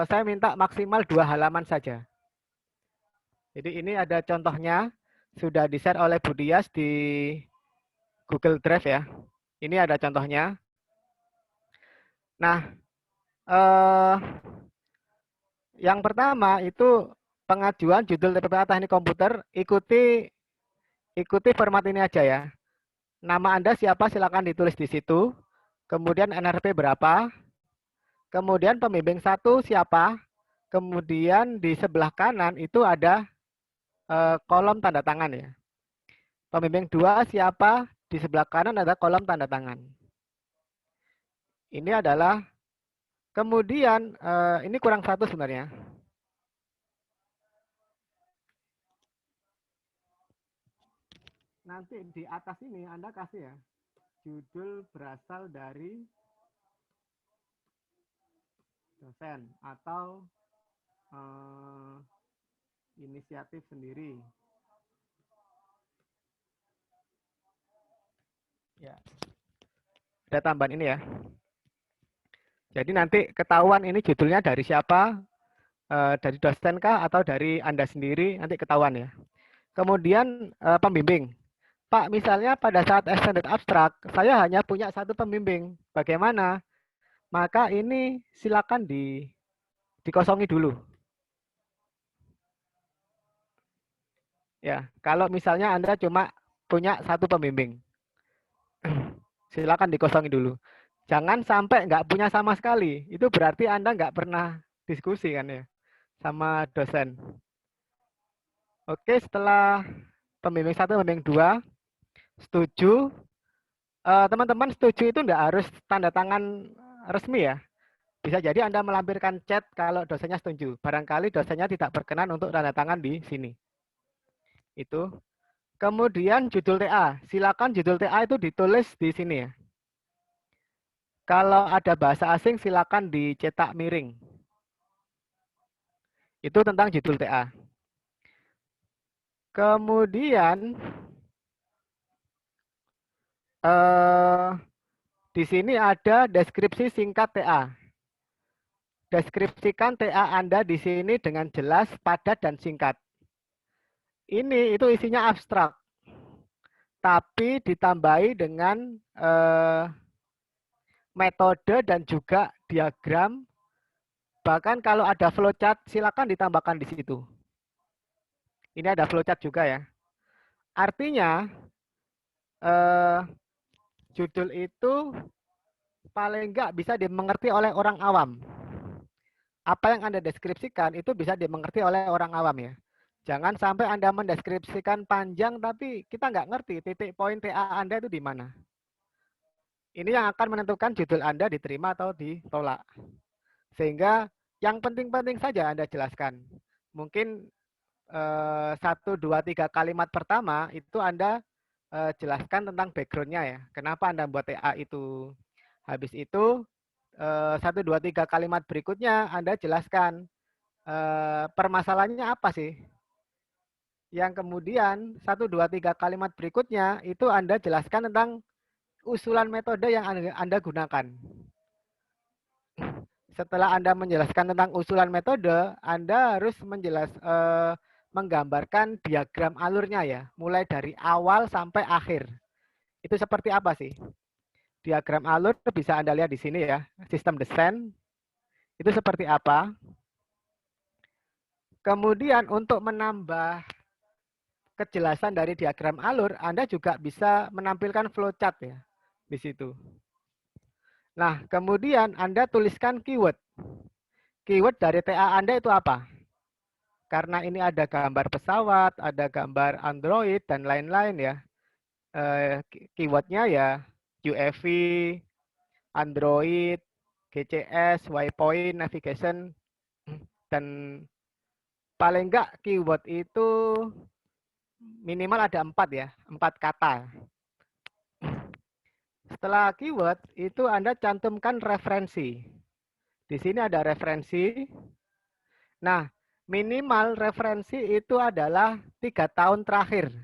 saya minta maksimal 2 halaman saja. Jadi ini ada contohnya, sudah di-share oleh Bu Dias di Google Drive ya. Ini ada contohnya. Nah, yang pertama itu pengajuan judul TPPA Teknik Komputer, ikuti format ini aja ya. Nama Anda siapa silakan ditulis di situ. Kemudian NRP berapa? Kemudian pembimbing 1 siapa? Kemudian di sebelah kanan itu ada kolom tanda tangan ya. Pembimbing 2 siapa? Di sebelah kanan ada kolom tanda tangan. Ini adalah, kemudian ini kurang 1 sebenarnya. Nanti di atas ini Anda kasih ya, judul berasal dari dosen atau inisiatif sendiri. Ya. Ada tambahan ini ya. Jadi nanti ketahuan ini judulnya dari siapa, dari dosen kah atau dari Anda sendiri, nanti ketahuan ya. Kemudian pembimbing. Pak, misalnya pada saat extended abstract, saya hanya punya 1 pembimbing. Bagaimana? Maka ini silakan dikosongi dulu. Ya, kalau misalnya Anda cuma punya 1 pembimbing, silakan dikosongi dulu. Jangan sampai nggak punya sama sekali. Itu berarti Anda nggak pernah diskusi kan ya sama dosen. Oke, setelah pembimbing 1, pembimbing 2, setuju. Teman-teman setuju itu nggak harus tanda tangan resmi ya. Bisa jadi Anda melampirkan chat kalau dosennya setuju. Barangkali dosennya tidak berkenan untuk tanda tangan di sini. Itu. Kemudian judul TA. Silakan judul TA itu ditulis di sini ya. Kalau ada bahasa asing silakan dicetak miring. Itu tentang judul TA. Kemudian di sini ada deskripsi singkat TA. Deskripsikan TA Anda di sini dengan jelas, padat, dan singkat. Ini itu isinya abstrak, tapi ditambahi dengan metode dan juga diagram. Bahkan kalau ada flowchart, silakan ditambahkan di situ. Ini ada flowchart juga ya. Artinya, judul itu paling enggak bisa dimengerti oleh orang awam. Apa yang Anda deskripsikan itu bisa dimengerti oleh orang awam ya. Jangan sampai Anda mendeskripsikan panjang tapi kita nggak ngerti titik poin TA Anda itu di mana. Ini yang akan menentukan judul Anda diterima atau ditolak. Sehingga yang penting-penting saja Anda jelaskan. Mungkin 1, 2, 3 kalimat pertama itu Anda jelaskan tentang background-nya ya. Kenapa Anda buat TA itu. Habis itu 1, 2, 3 kalimat berikutnya Anda jelaskan permasalahannya apa sih. Yang kemudian 1, 2, 3 kalimat berikutnya itu Anda jelaskan tentang usulan metode yang Anda gunakan. Setelah Anda menjelaskan tentang usulan metode, Anda harus menggambarkan diagram alurnya ya, mulai dari awal sampai akhir. Itu seperti apa sih? Diagram alur bisa Anda lihat di sini ya, sistem desain. Itu seperti apa? Kemudian untuk menambah kejelasan dari diagram alur, Anda juga bisa menampilkan flowchart ya di situ. Nah, kemudian Anda tuliskan keyword. Keyword dari TA Anda itu apa? Karena ini ada gambar pesawat, ada gambar Android, dan lain-lain ya. Keywordnya ya UAV, Android, GCS, Waypoint, Navigation, dan paling enggak keyword itu minimal ada 4 ya, 4 kata. Setelah keyword itu Anda cantumkan referensi. Di sini ada referensi. Nah, minimal referensi itu adalah 3 tahun terakhir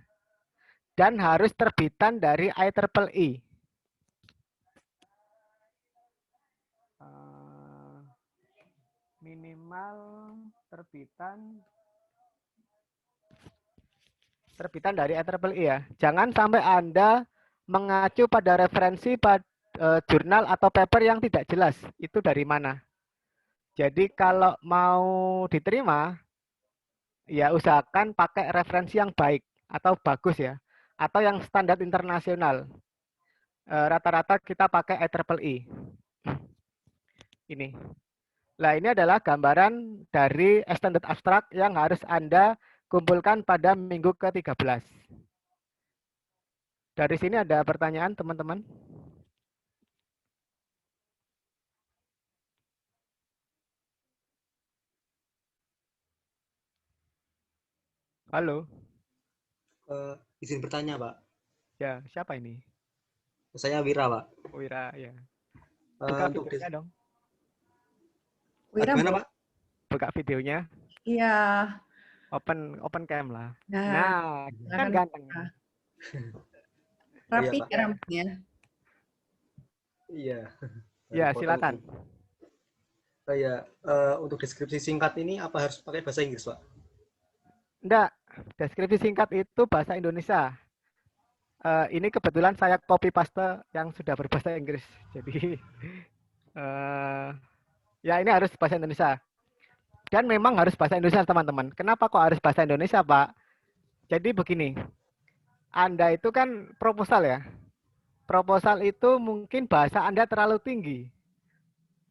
dan harus terbitan dari IEEE. Minimal terbitan dari IEEE ya. Jangan sampai Anda mengacu pada referensi pada jurnal atau paper yang tidak jelas. Itu dari mana? Jadi kalau mau diterima, ya usahakan pakai referensi yang baik atau bagus ya. Atau yang standar internasional. Rata-rata kita pakai IEEE. Ini. Nah, ini adalah gambaran dari extended abstract yang harus Anda kumpulkan pada minggu ke-13. Dari sini ada pertanyaan, teman-teman? Halo? Izin bertanya, Pak. Ya, siapa ini? Saya Wira, Pak. Wira, ya. Buka Untuk videonya dong. Wira, gimana, Pak? Buka videonya. Iya. Open cam lah. Nah, Kan ganteng. Rapi Iya, Pak. rambutnya. Iya. Ya, silakan. Ya, untuk deskripsi singkat ini apa harus pakai bahasa Inggris, Pak? Enggak, deskripsi singkat itu bahasa Indonesia. Ini kebetulan saya copy paste yang sudah berbahasa Inggris. Jadi, ya ini harus bahasa Indonesia. Dan memang harus bahasa Indonesia, teman-teman. Kenapa kok harus bahasa Indonesia, Pak? Jadi begini, Anda itu kan proposal ya. Proposal itu mungkin bahasa Anda terlalu tinggi.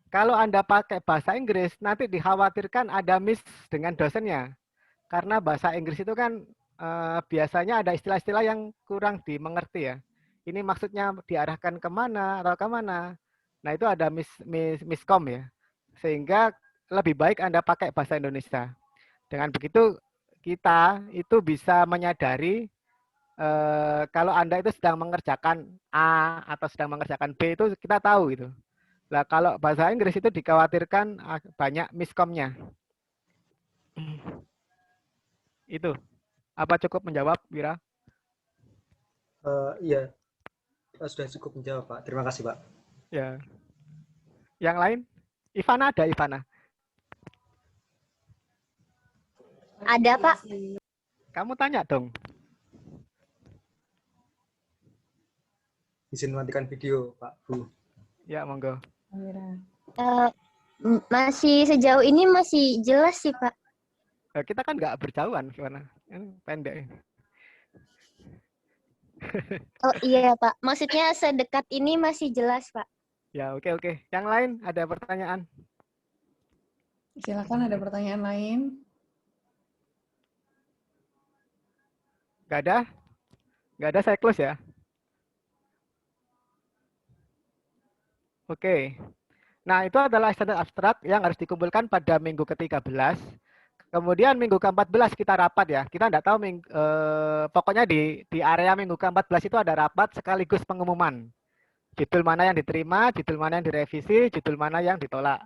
Kalau Anda pakai bahasa Inggris, nanti dikhawatirkan ada miss dengan dosennya. Karena bahasa Inggris itu kan biasanya ada istilah-istilah yang kurang dimengerti ya. Ini maksudnya diarahkan kemana atau kemana. Nah itu ada miskom ya. Sehingga lebih baik Anda pakai bahasa Indonesia. Dengan begitu kita itu bisa menyadari kalau Anda itu sedang mengerjakan A atau sedang mengerjakan B itu kita tahu gitu. Nah kalau bahasa Inggris itu dikhawatirkan banyak miskomnya. Itu. Apa cukup menjawab, Wira? Iya, sudah cukup menjawab, Pak. Terima kasih, Pak. Ya. Yang lain? Ivana ada, Ivana? Ada, Pak. Kamu tanya dong. Izin mematikan video, Pak, Bu. Ya, monggo. Masih sejauh ini masih jelas sih, Pak. Kita kan nggak berjauhan, gimana? Pendek. Oh iya, Pak. Maksudnya sedekat ini masih jelas, Pak. Ya, oke. Yang lain ada pertanyaan? Silakan, ada pertanyaan lain. Nggak ada? Nggak ada, saya close ya. Oke. Nah, itu adalah standar abstrak yang harus dikumpulkan pada minggu ke-13. Kemudian minggu ke-14 kita rapat ya. Kita nggak tahu, pokoknya di area minggu ke-14 itu ada rapat sekaligus pengumuman. Judul mana yang diterima, judul mana yang direvisi, judul mana yang ditolak.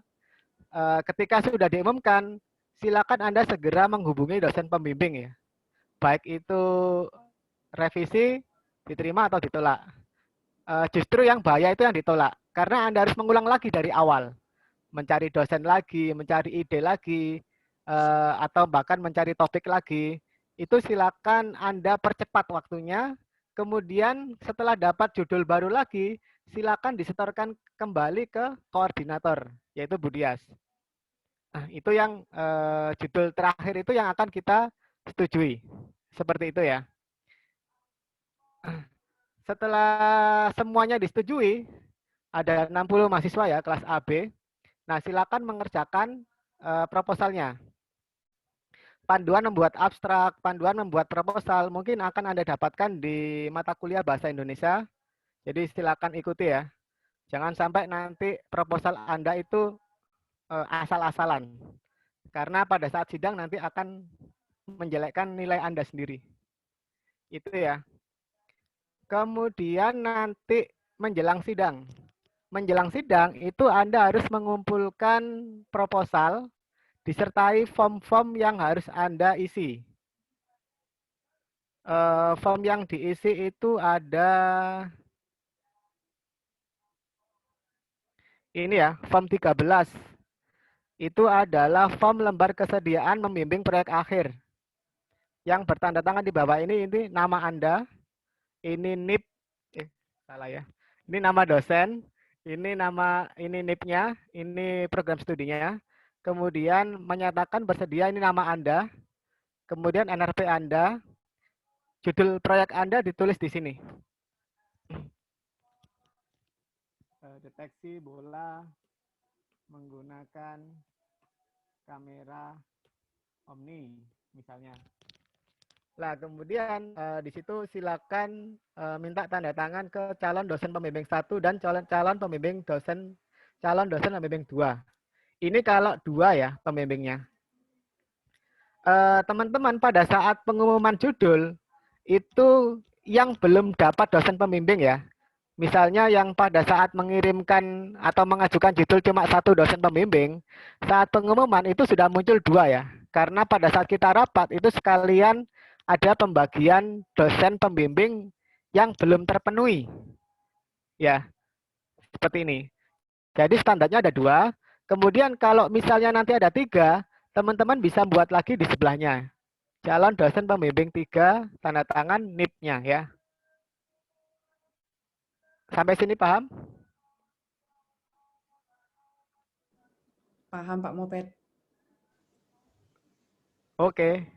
Ketika sudah diumumkan, silakan Anda segera menghubungi dosen pembimbing ya. Baik itu revisi, diterima atau ditolak. Justru yang bahaya itu yang ditolak. Karena Anda harus mengulang lagi dari awal. Mencari dosen lagi, mencari ide lagi, atau bahkan mencari topik lagi. Itu silakan Anda percepat waktunya. Kemudian setelah dapat judul baru lagi, silakan disetorkan kembali ke koordinator, yaitu Bu Dias. Nah, itu yang judul terakhir itu yang akan kita setujui. Seperti itu ya. Setelah semuanya disetujui, ada 60 mahasiswa ya, kelas AB. Nah, silakan mengerjakan proposalnya. Panduan membuat abstrak, panduan membuat proposal, mungkin akan Anda dapatkan di mata kuliah Bahasa Indonesia. Jadi silakan ikuti ya. Jangan sampai nanti proposal Anda itu asal-asalan. Karena pada saat sidang nanti akan menjelekkan nilai Anda sendiri. Itu ya. Kemudian nanti menjelang sidang. Menjelang sidang itu Anda harus mengumpulkan proposal disertai form-form yang harus Anda isi. Form yang diisi itu ada ini ya, form 13. Itu adalah form lembar kesediaan membimbing proyek akhir. Yang bertanda tangan di bawah ini nama Anda, ini NIP, salah ya. Ini nama dosen, ini NIP-nya, ini program studinya. Kemudian menyatakan bersedia ini nama Anda, kemudian NRP Anda, judul proyek Anda ditulis di sini. Deteksi bola menggunakan kamera Omni misalnya. Nah, kemudian di situ silakan minta tanda tangan ke calon dosen pembimbing 1 dan calon pembimbing calon dosen pembimbing 2. Ini kalau 2 ya pembimbingnya. Teman-teman pada saat pengumuman judul itu yang belum dapat dosen pembimbing ya. Misalnya yang pada saat mengirimkan atau mengajukan judul cuma 1 dosen pembimbing, saat pengumuman itu sudah muncul 2 ya. Karena pada saat kita rapat itu sekalian ada pembagian dosen pembimbing yang belum terpenuhi. Ya, seperti ini. Jadi standarnya ada 2. Kemudian kalau misalnya nanti ada 3, teman-teman bisa buat lagi di sebelahnya. Calon dosen pembimbing 3, tanda tangan NIP-nya ya. Sampai sini paham? Paham Pak Moped. Oke.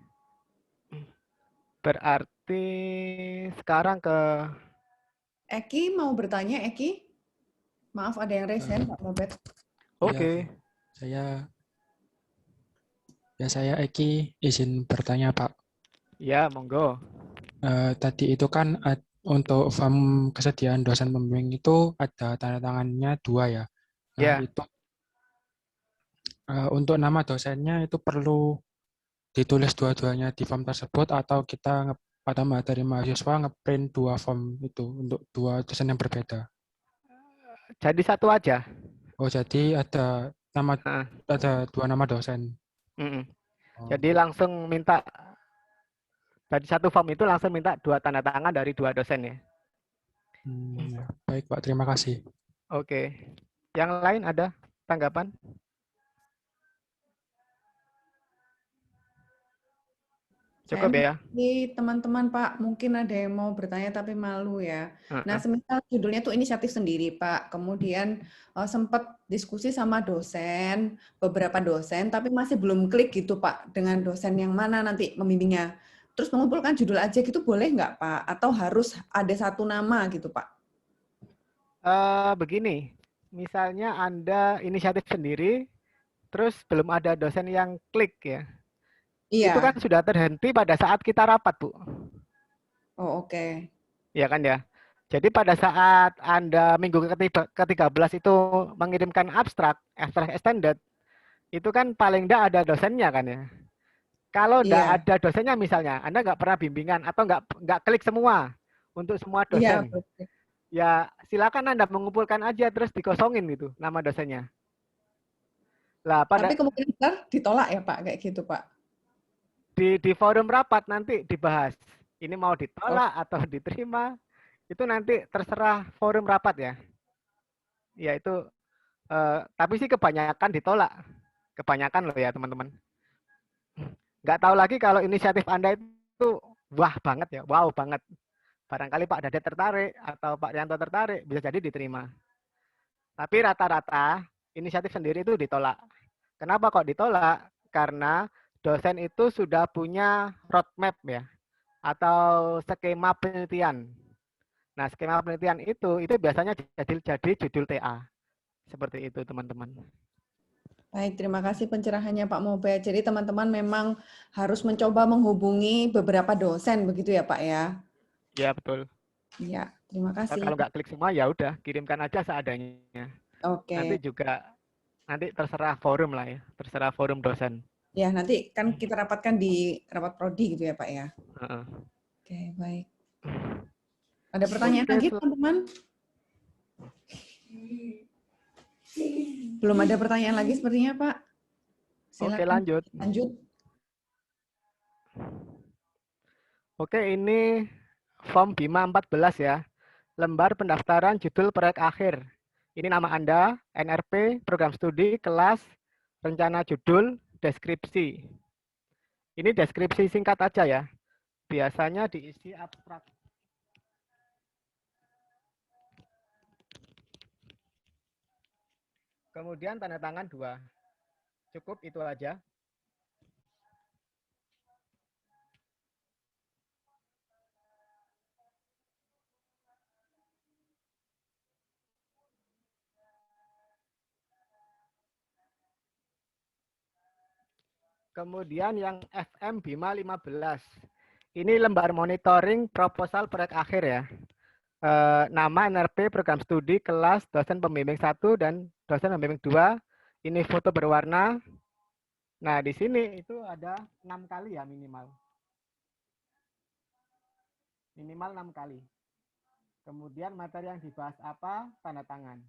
Berarti sekarang ke Eki mau bertanya, Eki? Maaf ada yang raise hand, Pak Moped. Oke. Ya, saya Eki izin bertanya Pak. Ya, monggo. Tadi itu kan untuk form kesediaan dosen pembimbing itu ada tanda tangannya 2 ya. Nah, Ya. itu untuk nama dosennya itu perlu ditulis dua-duanya di form tersebut atau kita atau dari mahasiswa ngeprint 2 form itu untuk 2 dosen yang berbeda. Jadi 1 aja. Oh, jadi ada 2 nama dosen. Oh. Jadi langsung minta dari 1 form itu langsung minta 2 tanda tangan dari 2 dosen ya. Ya. Baik Pak, terima kasih. Oke. Yang lain ada tanggapan? Cukup ya. Ini teman-teman Pak, mungkin ada yang mau bertanya tapi malu ya. Nah, semisal judulnya tuh inisiatif sendiri Pak, kemudian sempat diskusi sama dosen, beberapa dosen, tapi masih belum klik gitu Pak, dengan dosen yang mana nanti membimbingnya. Terus mengumpulkan judul aja gitu boleh nggak Pak? Atau harus ada 1 nama gitu Pak? Begini, misalnya Anda inisiatif sendiri, terus belum ada dosen yang klik ya. Iya. Itu kan sudah terhenti pada saat kita rapat, Bu. Oh, oke. Iya kan ya. Jadi pada saat Anda minggu ke-13 itu mengirimkan abstrak extended, itu kan paling tidak ada dosennya kan ya. Kalau tidak ada dosennya misalnya, Anda nggak pernah bimbingan atau nggak klik semua untuk semua dosen. Ya silakan Anda mengumpulkan aja terus dikosongin gitu nama dosennya. Lah, tapi kemungkinan besar ditolak ya Pak, kayak gitu Pak. Di forum rapat nanti dibahas. Ini mau ditolak atau diterima, itu nanti terserah forum rapat ya. Ya itu, tapi sih kebanyakan ditolak. Kebanyakan loh ya teman-teman. Nggak tahu lagi kalau inisiatif Anda itu wah banget ya, wow banget. Barangkali Pak Dadet tertarik atau Pak Rianto tertarik, bisa jadi diterima. Tapi rata-rata inisiatif sendiri itu ditolak. Kenapa kok ditolak? Karena dosen itu sudah punya roadmap ya, atau skema penelitian. Nah, skema penelitian itu biasanya jadi judul TA. Seperti itu, teman-teman. Baik, terima kasih pencerahannya Pak Moped. Jadi teman-teman memang harus mencoba menghubungi beberapa dosen, begitu ya Pak ya? Ya, betul. Iya, terima kasih. Kalau nggak klik semua, ya udah, kirimkan aja seadanya. Oke. Nanti terserah forum lah ya, terserah forum dosen. Ya, nanti kan kita rapatkan di rapat prodi gitu ya, Pak ya. Heeh. Oke, baik. Ada pertanyaan Oke, lagi, teman-teman? Belum ada pertanyaan lagi sepertinya, Pak. Oke, Silakan lanjut. lanjut. Oke, ini form Bima 14 ya. Lembar pendaftaran judul proyek akhir. Ini nama Anda, NRP, program studi, kelas, rencana judul, deskripsi. Ini deskripsi singkat aja ya. Biasanya diisi abstrak. Kemudian tanda tangan 2. Cukup itu aja. Kemudian yang FM Bima 15. Ini lembar monitoring proposal proyek akhir ya. Nama NRP, program studi, kelas, dosen pembimbing 1 dan dosen pembimbing 2. Ini foto berwarna. Nah, di sini itu ada 6 kali ya minimal. Minimal 6 kali. Kemudian materi yang dibahas apa? Tanda tangan.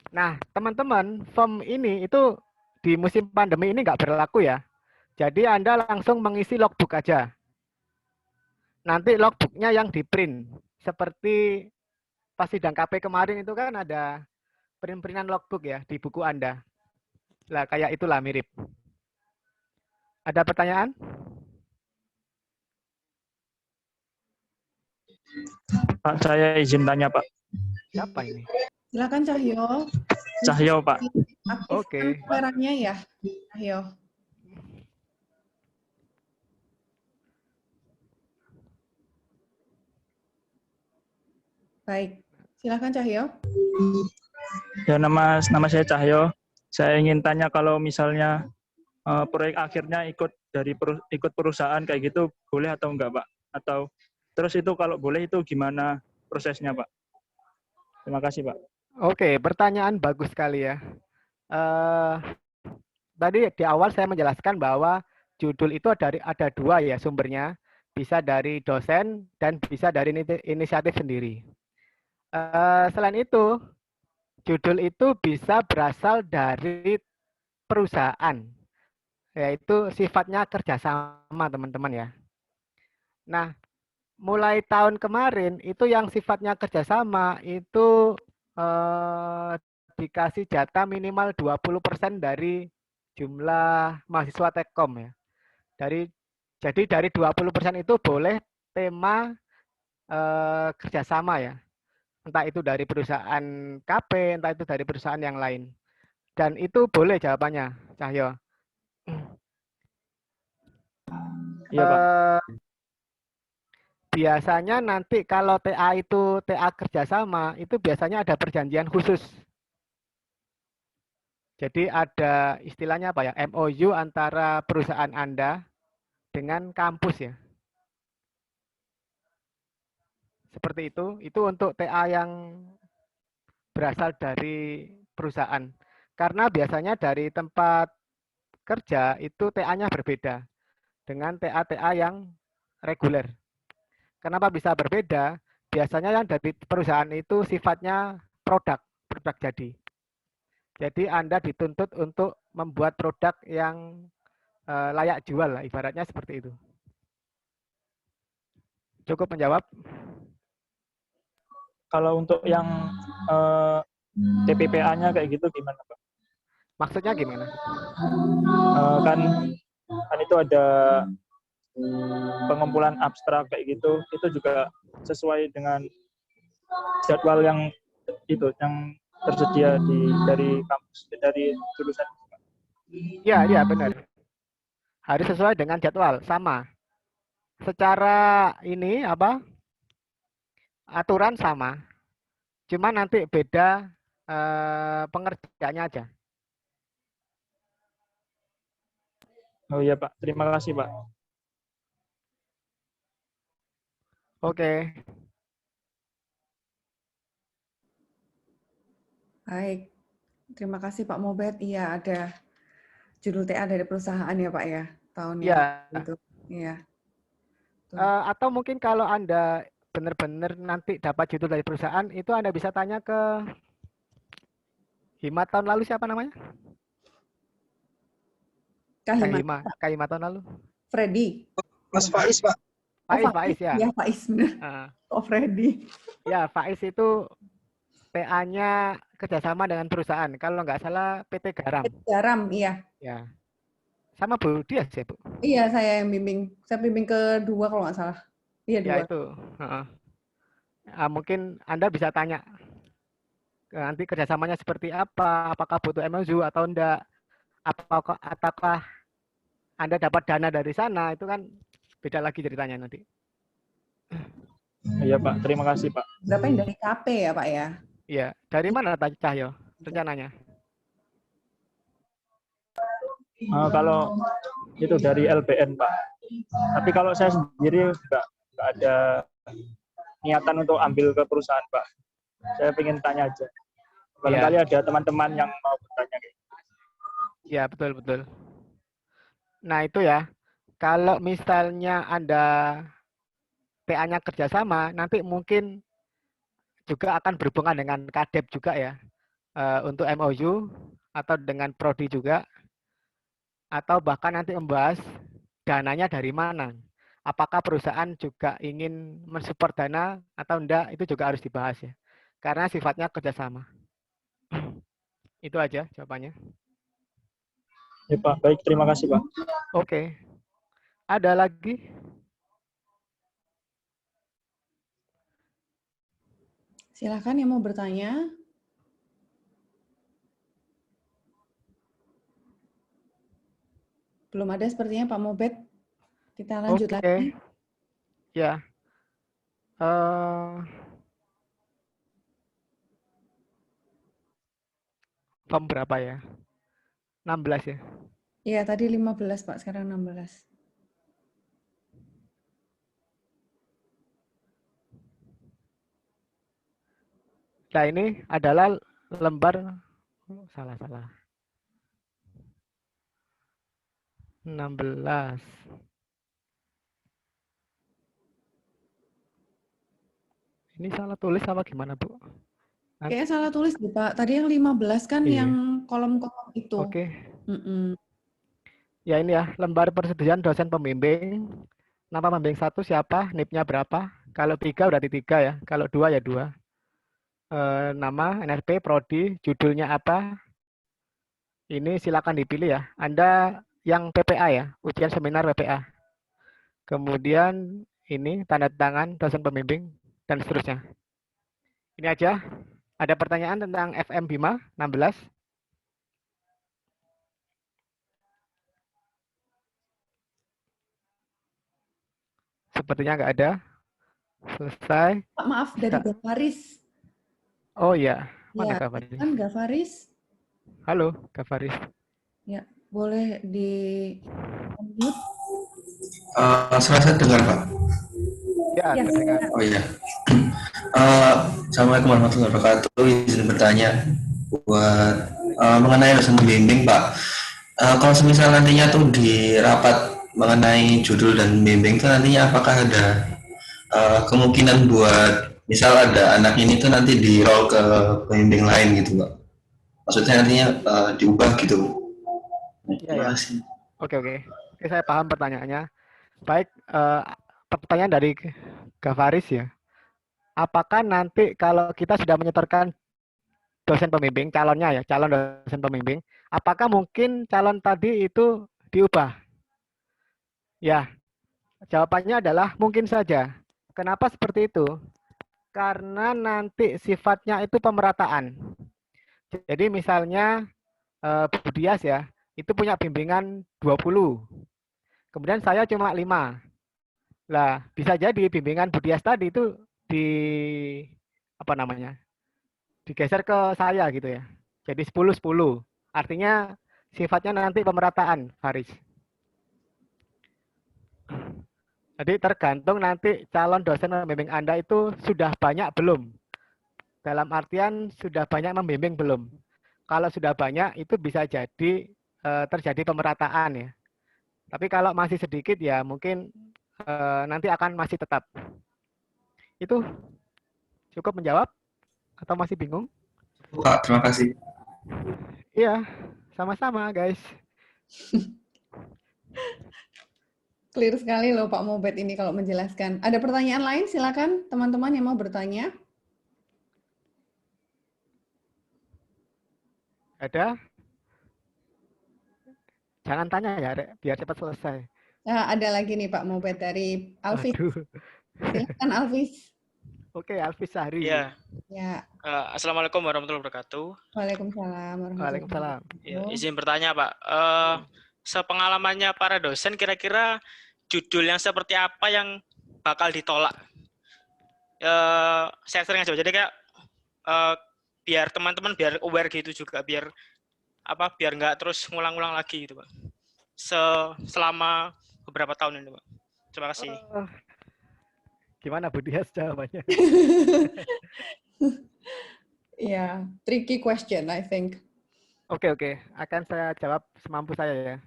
Nah, teman-teman, form ini itu di musim pandemi ini nggak berlaku ya. Jadi Anda langsung mengisi logbook aja. Nanti logbooknya yang di print. Seperti pas sidang KP kemarin itu kan ada print-printan logbook ya di buku Anda. Lah kayak itulah mirip. Ada pertanyaan? Pak, saya izin tanya, Pak. Siapa ini? Silakan Cahyo. Cahyo, Pak. Aktifkan Oke. kameranya ya, Cahyo. Baik, silakan Cahyo. Ya, nama saya Cahyo. Saya ingin tanya kalau misalnya proyek akhirnya ikut perusahaan kayak gitu, boleh atau enggak, Pak? Atau terus itu kalau boleh itu gimana prosesnya, Pak? Terima kasih, Pak. Oke, pertanyaan bagus sekali ya. Tadi di awal saya menjelaskan bahwa judul itu ada 2 ya sumbernya. Bisa dari dosen dan bisa dari inisiatif sendiri. Selain itu, judul itu bisa berasal dari perusahaan. Yaitu sifatnya kerjasama, teman-teman ya. Nah, mulai tahun kemarin itu yang sifatnya kerjasama itu dikasih jatah minimal 20% dari jumlah mahasiswa Tekkom ya. Jadi dari 20% itu boleh tema kerjasama ya. Entah itu dari perusahaan KP, entah itu dari perusahaan yang lain. Dan itu boleh jawabannya, Cahyo. Iya, Pak. Biasanya nanti kalau TA itu TA kerjasama, itu biasanya ada perjanjian khusus. Jadi ada istilahnya apa ya, MOU antara perusahaan Anda dengan kampus ya. Seperti itu untuk TA yang berasal dari perusahaan. Karena biasanya dari tempat kerja itu TA-nya berbeda dengan TA-TA yang reguler. Kenapa bisa berbeda? Biasanya yang dari perusahaan itu sifatnya produk jadi. Jadi Anda dituntut untuk membuat produk yang layak jual, ibaratnya seperti itu. Cukup menjawab? Kalau untuk yang TPPA-nya kayak gitu gimana, Pak? Maksudnya gimana? Kan itu ada pengumpulan abstrak kayak gitu, itu juga sesuai dengan jadwal yang tersedia dari kampus, dari jurusan. Iya benar. Harus sesuai dengan jadwal, sama. Secara aturan sama. Cuma nanti beda pengerjaannya aja. Oh iya, Pak. Terima kasih, Pak. Oke. Baik, terima kasih Pak Mobet. Iya, ada judul TA dari perusahaan ya Pak ya, tahun yang Ya, itu. Iya. atau mungkin kalau Anda benar-benar nanti dapat judul dari perusahaan, itu Anda bisa tanya ke Hima tahun lalu, siapa namanya? Kak Hima tahun lalu. Freddy. Mas Faiz, Pak. Faiz ya. Iya, Faiz benar. Oh, Freddy. Ya, Faiz itu TA-nya kerjasama dengan perusahaan. Kalau nggak salah PT Garam. PT Garam, iya. Ya. Sama Bu Dias ya, Bu? Iya, saya yang bimbing. Saya bimbing kedua kalau nggak salah. Iya, Ya, dua. itu. Mungkin Anda bisa tanya nanti kerjasamanya seperti apa, apakah butuh MOU atau enggak, ataukah Anda dapat dana dari sana, itu kan beda lagi ceritanya nanti. Iya Pak, terima kasih Pak. Berapa yang dari KP ya Pak ya? Iya, dari mana Cahyo rencananya? Kalau itu dari LBN Pak. Tapi kalau saya sendiri nggak ada niatan untuk ambil ke perusahaan Pak. Saya ingin tanya aja. Barangkali ada teman-teman yang mau bertanya. Ya, betul. Nah, itu ya. Kalau misalnya Anda TA-nya kerjasama, nanti mungkin juga akan berhubungan dengan Kadep juga ya. Untuk MOU atau dengan Prodi juga. Atau bahkan nanti membahas dananya dari mana. Apakah perusahaan juga ingin mensupport dana atau enggak, itu juga harus dibahas ya. Karena sifatnya kerjasama. Itu aja jawabannya. Ya Pak, baik, terima kasih Pak. Oke. Ada lagi? Silakan yang mau bertanya. Belum ada sepertinya Pak Mobet. Kita lanjut lagi. Ya. Form berapa ya? 16 ya? Iya, tadi 15 Pak, sekarang 16. Nah, ini adalah lembar salah. 16. Ini salah tulis apa gimana, Bu? Kayaknya salah tulis deh, Pak. Tadi yang 15 kan yang kolom-kolom itu. Oke. Ya ini ya, lembar persetujuan dosen pembimbing. Nama pembimbing 1 siapa, NIP-nya berapa. Kalau 3 berarti 3 ya. Kalau 2 ya 2. Nama, NRP, Prodi, judulnya apa. Ini silakan dipilih ya. Anda yang PPA ya, ujian seminar PPA. Kemudian ini tanda tangan dosen pembimbing dan seterusnya. Ini aja. Ada pertanyaan tentang FM Bima 16? Sepertinya nggak ada. Selesai. Pak, maaf, dari Gavaris. Oh iya, mana ya, Gavaris? Kan Gavaris. Halo, Gavaris. Ya, boleh di unmute. Saya dengar, Pak. Ya, dengar. Oh iya. Assalamualaikum warahmatullahi wabarakatuh. Izin bertanya buat mengenai dosen pembimbing, Pak. Kalau semisal nantinya tuh di rapat mengenai judul dan bimbing itu nantinya apakah ada kemungkinan buat misal ada anak ini tuh nanti di roll ke pembimbing lain gitu, Pak? Maksudnya nantinya diubah gitu. Terima kasih. Oke, saya paham pertanyaannya. Baik, pertanyaan dari Gavaris ya. Apakah nanti kalau kita sudah menyetorkan dosen pembimbing, calonnya ya, calon dosen pembimbing, apakah mungkin calon tadi itu diubah? Ya, jawabannya adalah mungkin saja. Kenapa seperti itu? Karena nanti sifatnya itu pemerataan. Jadi misalnya Bu Dias ya, itu punya bimbingan 20. Kemudian saya cuma 5. Lah, bisa jadi bimbingan Bu Dias tadi itu digeser ke saya gitu ya. Jadi 10-10. Artinya sifatnya nanti pemerataan, Faris. Jadi tergantung nanti calon dosen membimbing Anda itu sudah banyak belum. Dalam artian sudah banyak membimbing belum. Kalau sudah banyak itu bisa jadi terjadi pemerataan ya. Tapi kalau masih sedikit ya mungkin nanti akan masih tetap. Itu cukup menjawab atau masih bingung? Pak, terima kasih. Iya, sama-sama guys. Clear sekali loh Pak Mobet ini kalau menjelaskan. Ada pertanyaan lain? Silakan teman-teman yang mau bertanya. Ada? Jangan tanya ya, Rek, biar cepat selesai. Nah, ada lagi nih Pak Mobet dari Alvis. Aduh. Silakan Alvis. Oke, Alvis Sahri. Ya. Ya. Assalamualaikum warahmatullahi wabarakatuh. Waalaikumsalam warahmatullahi Waalaikumsalam. Ya, izin bertanya Pak. Sepengalamannya para dosen, kira-kira judul yang seperti apa yang bakal ditolak? Saya sering aja, jadi kayak biar teman-teman biar aware gitu juga, biar nggak terus ngulang-ngulang lagi gitu Pak. Selama beberapa tahun ini Pak. Terima kasih. Gimana Bu Dias jawabannya? Ya, tricky question I think. Oke, akan saya jawab semampu saya ya.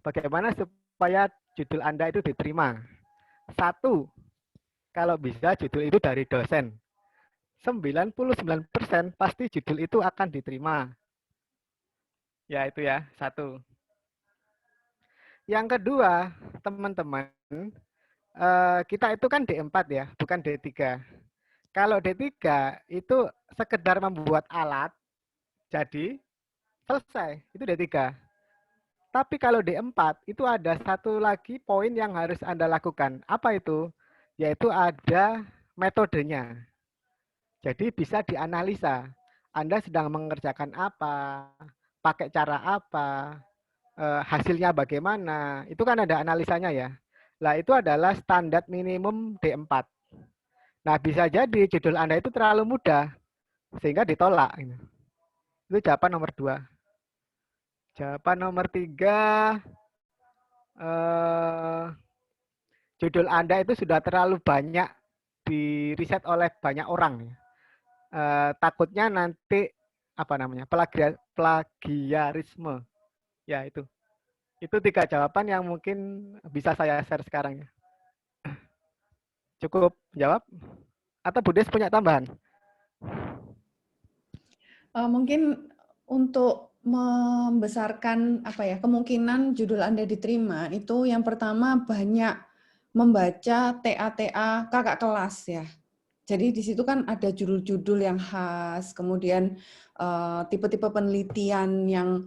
Bagaimana supaya judul Anda itu diterima? 1, kalau bisa judul itu dari dosen. 99% pasti judul itu akan diterima. Ya, itu ya, 1. Yang kedua, teman-teman, kita itu kan D4 ya, bukan D3. Kalau D3 itu sekedar membuat alat, jadi selesai, itu D3. Tapi kalau D4 itu ada satu lagi poin yang harus Anda lakukan. Apa itu? Yaitu ada metodenya. Jadi bisa dianalisa. Anda sedang mengerjakan apa, pakai cara apa, hasilnya bagaimana. Itu kan ada analisanya ya. Nah, itu adalah standar minimum D4. Nah, bisa jadi judul Anda itu terlalu mudah, sehingga ditolak. Itu jawaban nomor 2. Jawaban nomor 3, judul Anda itu sudah terlalu banyak diriset oleh banyak orang. Takutnya nanti plagiarisme. Ya, itu. Itu 3 jawaban yang mungkin bisa saya share sekarang ya. Cukup jawab? Atau Bu Des punya tambahan? Mungkin untuk membesarkan kemungkinan judul Anda diterima itu yang pertama banyak membaca TA-TA kakak kelas ya. Jadi di situ kan ada judul-judul yang khas, kemudian tipe-tipe penelitian yang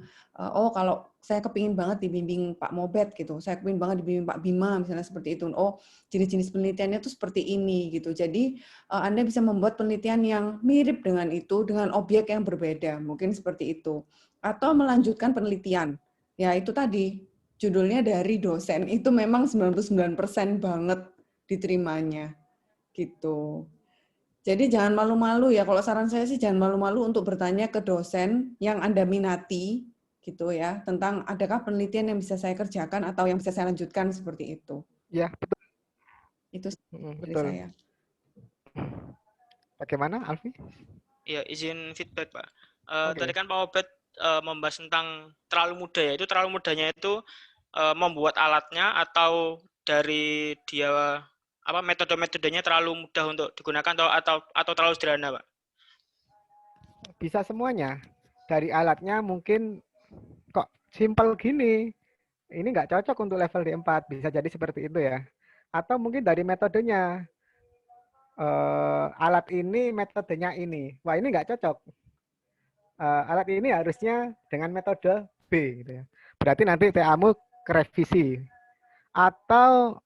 kalau saya kepingin banget dibimbing Pak Mobet gitu, saya kepingin banget dibimbing Pak Bima misalnya seperti itu. Oh, jenis-jenis penelitiannya itu seperti ini gitu. Jadi Anda bisa membuat penelitian yang mirip dengan itu dengan objek yang berbeda, mungkin seperti itu. Atau melanjutkan penelitian. Ya itu tadi judulnya dari dosen itu memang 99% banget diterimanya gitu. Jadi jangan malu-malu ya, kalau saran saya sih jangan malu-malu untuk bertanya ke dosen yang Anda minati gitu ya, tentang adakah penelitian yang bisa saya kerjakan atau yang bisa saya lanjutkan seperti itu. Ya, betul. Itu dari betul. saya. Bagaimana, Alfi? Ya, izin feedback, Pak. Oke. Tadi kan Pak Obed membahas tentang terlalu mudah ya. Itu terlalu mudahnya itu membuat alatnya atau dari dia metode-metodenya terlalu mudah untuk digunakan atau terlalu sederhana, Pak? Bisa semuanya. Dari alatnya mungkin kok simpel gini. Ini nggak cocok untuk level D4. Bisa jadi seperti itu ya. Atau mungkin dari metodenya. Alat ini metodenya ini. Wah, ini nggak cocok. Alat ini harusnya dengan metode B. Gitu ya. Berarti nanti TA-mu kerevisi. Atau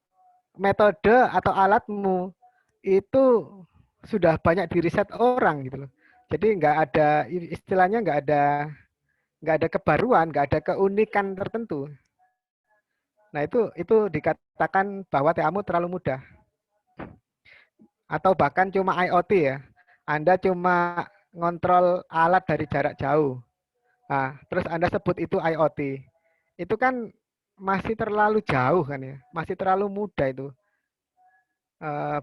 metode atau alatmu itu sudah banyak diriset orang gitu loh. Jadi nggak ada istilahnya nggak ada kebaruan, nggak ada keunikan tertentu. Nah itu dikatakan bahwa TA-mu terlalu mudah. Atau bahkan cuma IoT ya. Anda cuma ngontrol alat dari jarak jauh. Nah, terus Anda sebut itu IoT. Itu kan masih terlalu jauh kan ya, masih terlalu muda itu.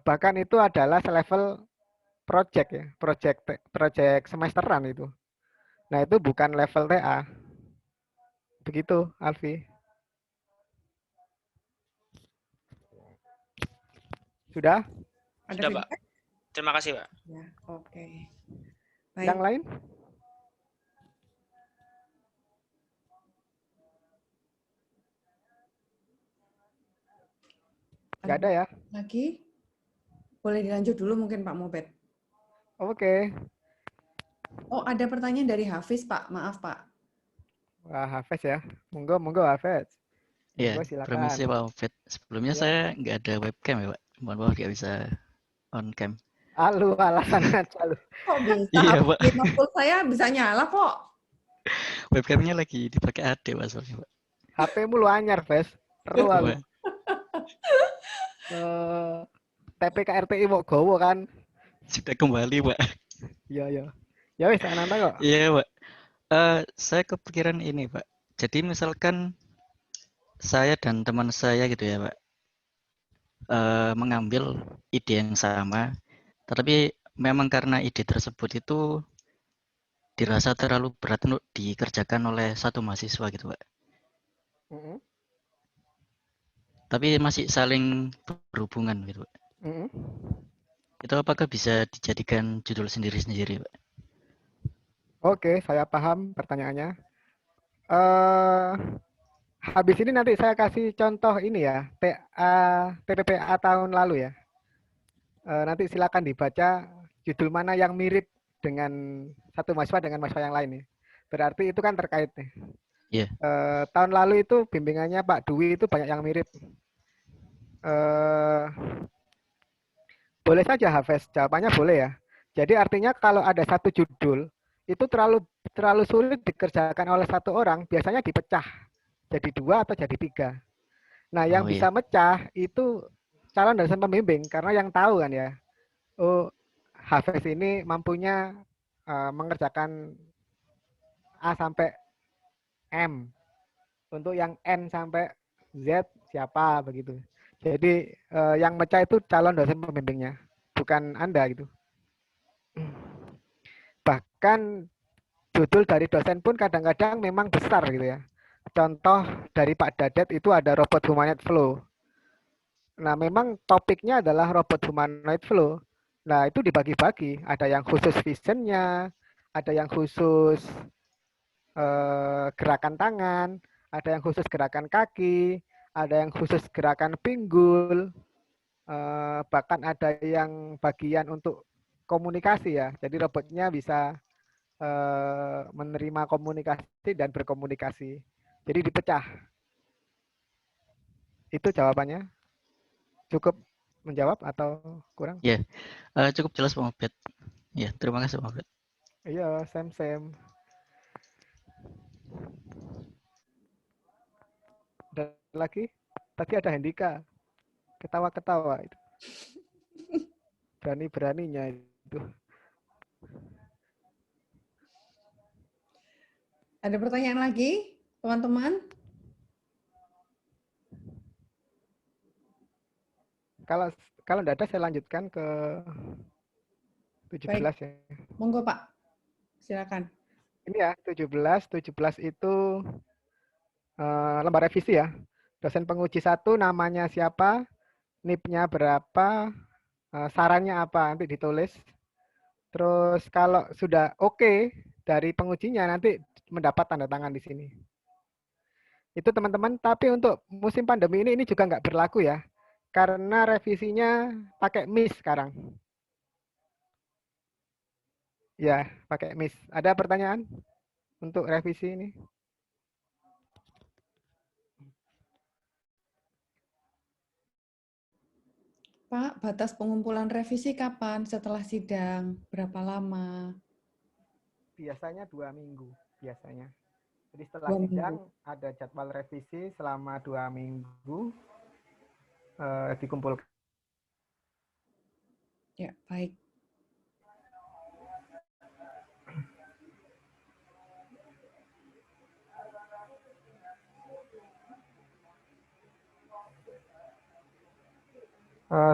Bahkan itu adalah selevel project ya, project semesteran itu. Nah itu bukan level TA. Begitu, Alfi. Sudah? Ada Sudah, Pak. feedback? Terima kasih, Pak. Ya, oke. Yang Baik. lain? Nggak ada ya? Lagi? Boleh dilanjut dulu mungkin Pak Mobet. Oke. Oh, ada pertanyaan dari Hafiz, Pak. Maaf, Pak. Wah, Hafiz ya. Monggo, monggo Hafiz. Ya, Monggo silakan. permisi Pak Mufid. Sebelumnya Ya. saya nggak ada webcam ya Pak. Mohon maaf nggak bisa on cam. Lu alasan aja lu. Kok bisa? Iya Pak. Notebook saya bisa nyala kok. Webcamnya lagi dipakai adik Pak soalnya Pak. HP-mu lu anyar, Fes. Perlu aku. Wah, TPK RTI mau gowo kan? sudah kembali Pak. Iya, iya. Ya wis, Ananta kok. Iya Pak. Saya kepikiran ini Pak. Jadi misalkan saya dan teman saya gitu ya Pak, mengambil ide yang sama, tetapi memang karena ide tersebut itu dirasa terlalu berat untuk dikerjakan oleh satu mahasiswa gitu Pak. Tapi masih saling berhubungan gitu Pak. Itu apakah bisa dijadikan judul sendiri-sendiri Pak? Oke, saya paham pertanyaannya. Habis ini nanti saya kasih contoh ini ya, TPPA tahun lalu ya. Nanti silakan dibaca judul mana yang mirip dengan satu mahasiswa dengan mahasiswa yang lain ya. Berarti itu kan terkait nih. Iya. Tahun lalu itu bimbingannya Pak Dwi itu banyak yang mirip. Boleh saja Hafiz, jawabannya boleh ya. Jadi artinya kalau ada satu judul itu terlalu sulit dikerjakan oleh satu orang, biasanya dipecah jadi 2 atau jadi 3. Nah, yang bisa mecah itu calon dosen pembimbing karena yang tahu kan ya. Oh, Hafiz ini mampunya mengerjakan A sampai M. Untuk yang N sampai Z siapa begitu. Jadi yang mecah itu calon dosen pembimbingnya, bukan Anda gitu. Bahkan judul dari dosen pun kadang-kadang memang besar gitu ya. Contoh dari Pak Dadet itu ada robot humanoid flow. Nah, memang topiknya adalah robot humanoid flow. Nah, itu dibagi-bagi. Ada yang khusus visionnya, ada yang khusus gerakan tangan, ada yang khusus gerakan kaki, ada yang khusus gerakan pinggul, bahkan ada yang bagian untuk komunikasi ya. Jadi robotnya bisa menerima komunikasi dan berkomunikasi. Jadi dipecah. Itu jawabannya. Cukup menjawab atau kurang? Ya, cukup jelas Pak Mufid. Ya, terima kasih Pak Mufid. Iya, same. Ada lagi? Tadi ada Hendika. Ketawa-ketawa itu. Berani-beraninya itu. Ada pertanyaan lagi, teman-teman? Kalau tidak ada, saya lanjutkan ke 17 Baik. ya. Monggo Pak, silakan. Ini ya, 17 itu lembar revisi ya. Dosen penguji 1 namanya siapa, NIP-nya berapa, sarannya apa, nanti ditulis. Terus kalau sudah oke dari pengujinya, nanti mendapat tanda tangan di sini. Itu teman-teman, tapi untuk musim pandemi ini juga nggak berlaku ya. Karena revisinya pakai MIS sekarang. Ya, pakai MIS. Ada pertanyaan untuk revisi ini? Pak, batas pengumpulan revisi kapan? Setelah sidang? Berapa lama? Biasanya 2 minggu. Biasanya. Jadi setelah sidang ada jadwal revisi selama 2 minggu dikumpulkan. Ya, baik.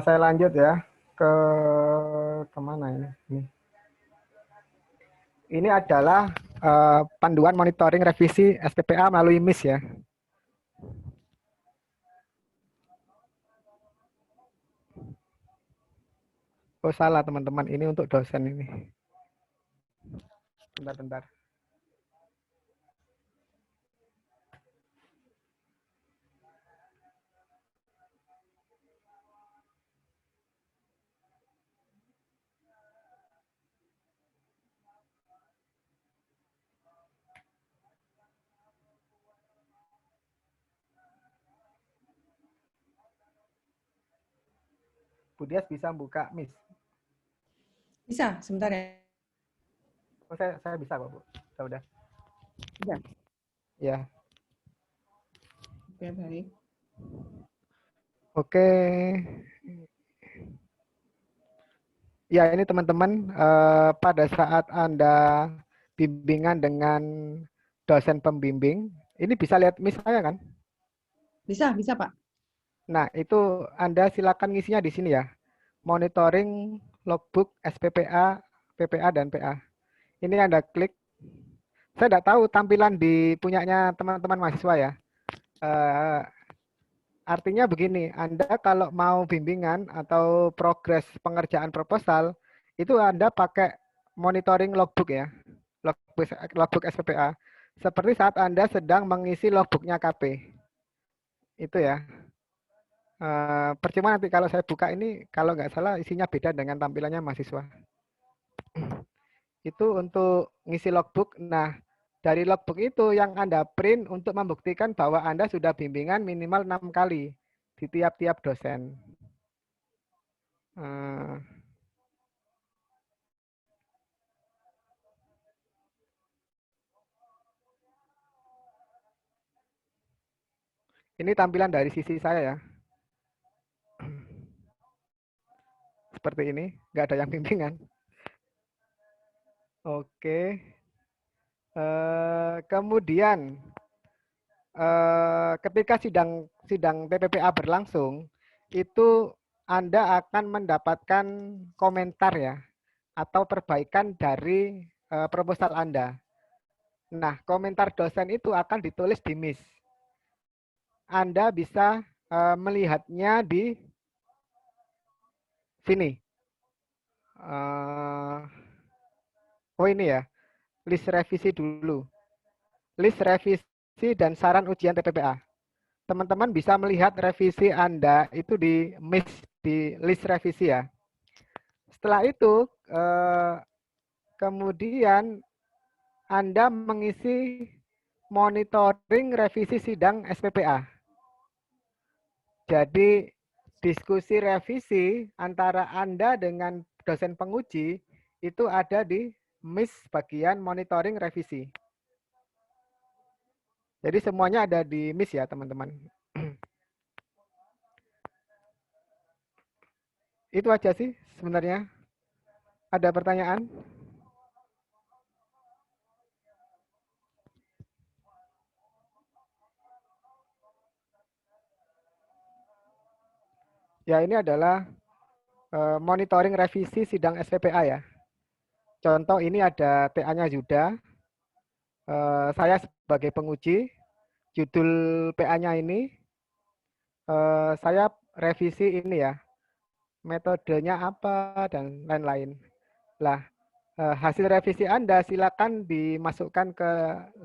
Saya lanjut ya ke kemana ini? Ini adalah panduan monitoring revisi SPPA melalui MIS ya. Oh salah teman-teman, ini untuk dosen ini. Bentar-bentar. Bu Dias bisa buka MIS? Bisa, sebentar ya. Oh, saya bisa kok, Bu. Udah. Bisa. Ya. Oke, baik. Oke. Ya, ini teman-teman, pada saat Anda bimbingan dengan dosen pembimbing, ini bisa lihat MIS saya kan? Bisa Pak. Nah, itu Anda silakan ngisinya di sini ya. Monitoring logbook SPPA, PPA, dan PA. Ini Anda klik. Saya tidak tahu tampilan di punyanya teman-teman mahasiswa ya. Artinya begini, Anda kalau mau bimbingan atau progres pengerjaan proposal, itu Anda pakai monitoring logbook ya, logbook SPPA. Seperti saat Anda sedang mengisi logbooknya KP. Itu ya. Percuma nanti kalau saya buka ini, kalau nggak salah isinya beda dengan tampilannya mahasiswa. Itu untuk ngisi logbook. Nah, dari logbook itu yang Anda print untuk membuktikan bahwa Anda sudah bimbingan minimal 6 kali di tiap-tiap dosen. Ini tampilan dari sisi saya ya. Seperti ini, nggak ada yang bimbingan. Oke. Kemudian ketika sidang TPPA berlangsung, itu Anda akan mendapatkan komentar ya, atau perbaikan dari proposal Anda. Nah, komentar dosen itu akan ditulis di MIS. Anda bisa melihatnya di sini. Oh ini ya, list revisi dulu. List revisi dan saran ujian TPPA. Teman-teman bisa melihat revisi Anda itu di MIS, di list revisi ya. Setelah itu, kemudian Anda mengisi monitoring revisi sidang SPPA. Jadi, diskusi revisi antara Anda dengan dosen penguji itu ada di MIS bagian monitoring revisi. Jadi semuanya ada di MIS ya teman-teman. Itu aja sih sebenarnya. Ada pertanyaan? Ya ini adalah monitoring revisi sidang SPPA ya. Contoh ini ada TA-nya Yuda. Saya sebagai penguji, judul PA-nya ini, saya revisi ini ya, metodenya apa, dan lain-lain. Lah, hasil revisi Anda silakan dimasukkan ke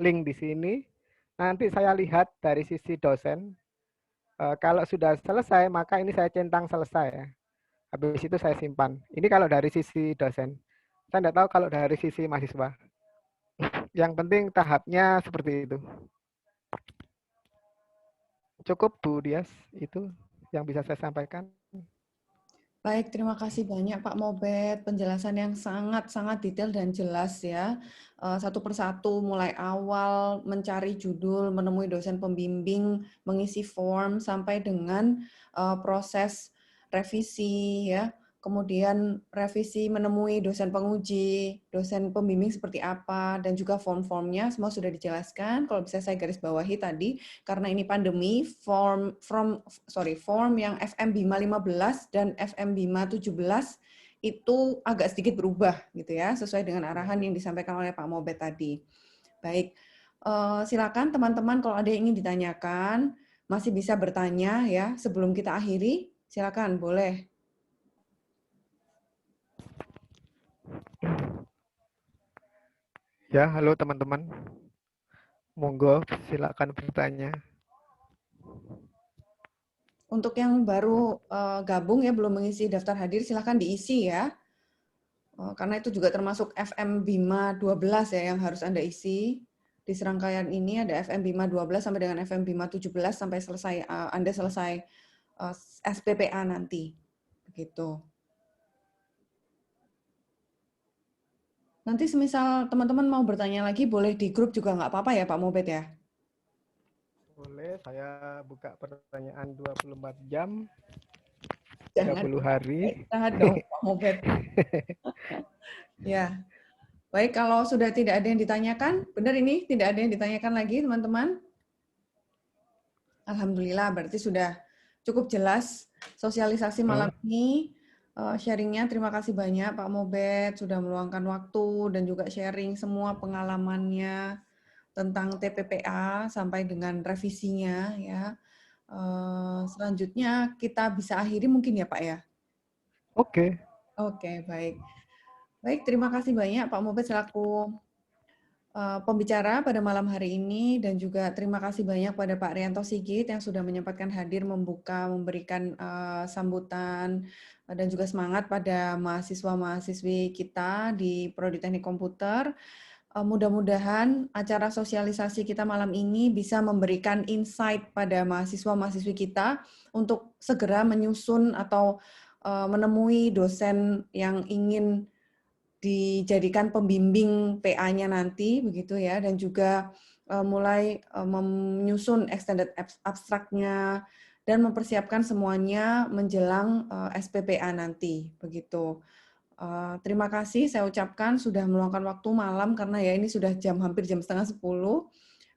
link di sini. Nanti saya lihat dari sisi dosen. Kalau sudah selesai, maka ini saya centang selesai ya. Habis itu saya simpan. Ini kalau dari sisi dosen. Saya tidak tahu kalau dari sisi mahasiswa. Yang penting tahapnya seperti itu. Cukup Bu Dias, itu yang bisa saya sampaikan. Baik, terima kasih banyak Pak Mobet. Penjelasan yang sangat-sangat detail dan jelas ya. Satu persatu mulai awal mencari judul, menemui dosen pembimbing, mengisi form, sampai dengan proses revisi ya. Kemudian revisi menemui dosen penguji, dosen pembimbing seperti apa, dan juga form-formnya semua sudah dijelaskan. Kalau bisa saya garis bawahi tadi, karena ini pandemi, form yang FM BIMA 15 dan FM BIMA 17 itu agak sedikit berubah gitu ya, sesuai dengan arahan yang disampaikan oleh Pak Mobet tadi. baik. Silakan teman-teman kalau ada yang ingin ditanyakan, masih bisa bertanya ya sebelum kita akhiri. Silakan, boleh. Ya, halo teman-teman. Monggo, silakan bertanya. Untuk yang baru gabung ya, belum mengisi daftar hadir, silakan diisi ya. Karena itu juga termasuk FM Bima 12 ya yang harus Anda isi. Di serangkaian ini ada FM Bima 12 sampai dengan FM Bima 17 sampai selesai Anda selesai SPPA nanti. Begitu. Nanti semisal teman-teman mau bertanya lagi, boleh di grup juga nggak apa-apa ya Pak Mobet ya? Boleh, saya buka pertanyaan 24 jam, Jangan 30 hari. Jangan dong Pak Mobet. Ya, baik kalau sudah tidak ada yang ditanyakan, benar ini tidak ada yang ditanyakan lagi teman-teman? Alhamdulillah, berarti sudah cukup jelas sosialisasi malam ini. Sharingnya terima kasih banyak Pak Mobet sudah meluangkan waktu dan juga sharing semua pengalamannya tentang TPPA sampai dengan revisinya ya. Selanjutnya kita bisa akhiri mungkin ya Pak ya? Oke. Oke, baik. Baik, terima kasih banyak Pak Mobet selaku pembicara pada malam hari ini dan juga terima kasih banyak pada Pak Rianto Sigit yang sudah menyempatkan hadir memberikan sambutan dan juga semangat pada mahasiswa-mahasiswi kita di Prodi Teknik Komputer. Mudah-mudahan acara sosialisasi kita malam ini bisa memberikan insight pada mahasiswa-mahasiswi kita untuk segera menyusun atau menemui dosen yang ingin dijadikan pembimbing PA-nya nanti, begitu ya, dan juga mulai menyusun extended abstraknya dan mempersiapkan semuanya menjelang SPPA nanti, begitu. Terima kasih saya ucapkan sudah meluangkan waktu malam karena ya ini sudah hampir jam 9:30.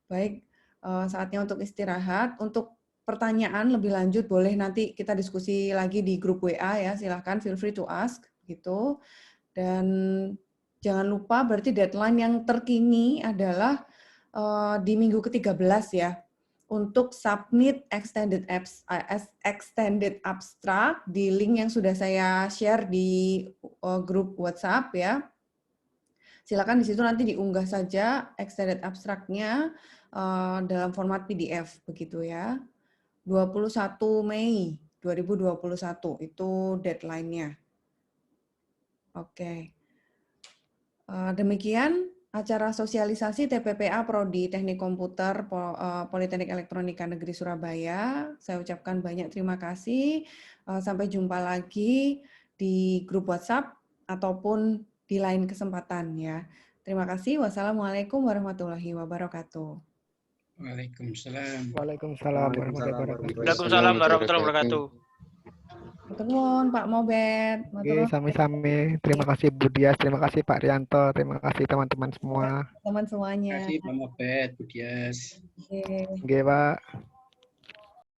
Baik, saatnya untuk istirahat. Untuk pertanyaan lebih lanjut boleh nanti kita diskusi lagi di grup WA ya, silahkan feel free to ask gitu. Dan jangan lupa berarti deadline yang terkini adalah di minggu ke-13 ya, untuk submit extended abstract di link yang sudah saya share di grup WhatsApp ya. Silakan di situ nanti diunggah saja extended abstraknya dalam format PDF begitu ya. 21 Mei 2021 itu deadline-nya. Oke. Demikian acara sosialisasi TPPA Prodi Teknik Komputer Politeknik Elektronika Negeri Surabaya. Saya ucapkan banyak terima kasih. Sampai jumpa lagi di grup WhatsApp ataupun di lain kesempatan ya. Terima kasih. Wassalamualaikum warahmatullahi wabarakatuh. Waalaikumsalam. Waalaikumsalam warahmatullahi wabarakatuh. Waalaikumsalam warahmatullahi wabarakatuh. Matur Pak Mobet. Oke, sami-sami. Terima kasih Bu Dias, terima kasih Pak Rianto, terima kasih teman-teman semua. Teman semuanya. Terima kasih Pak Mobet, Bu Dias. Oke. Oke, Pak.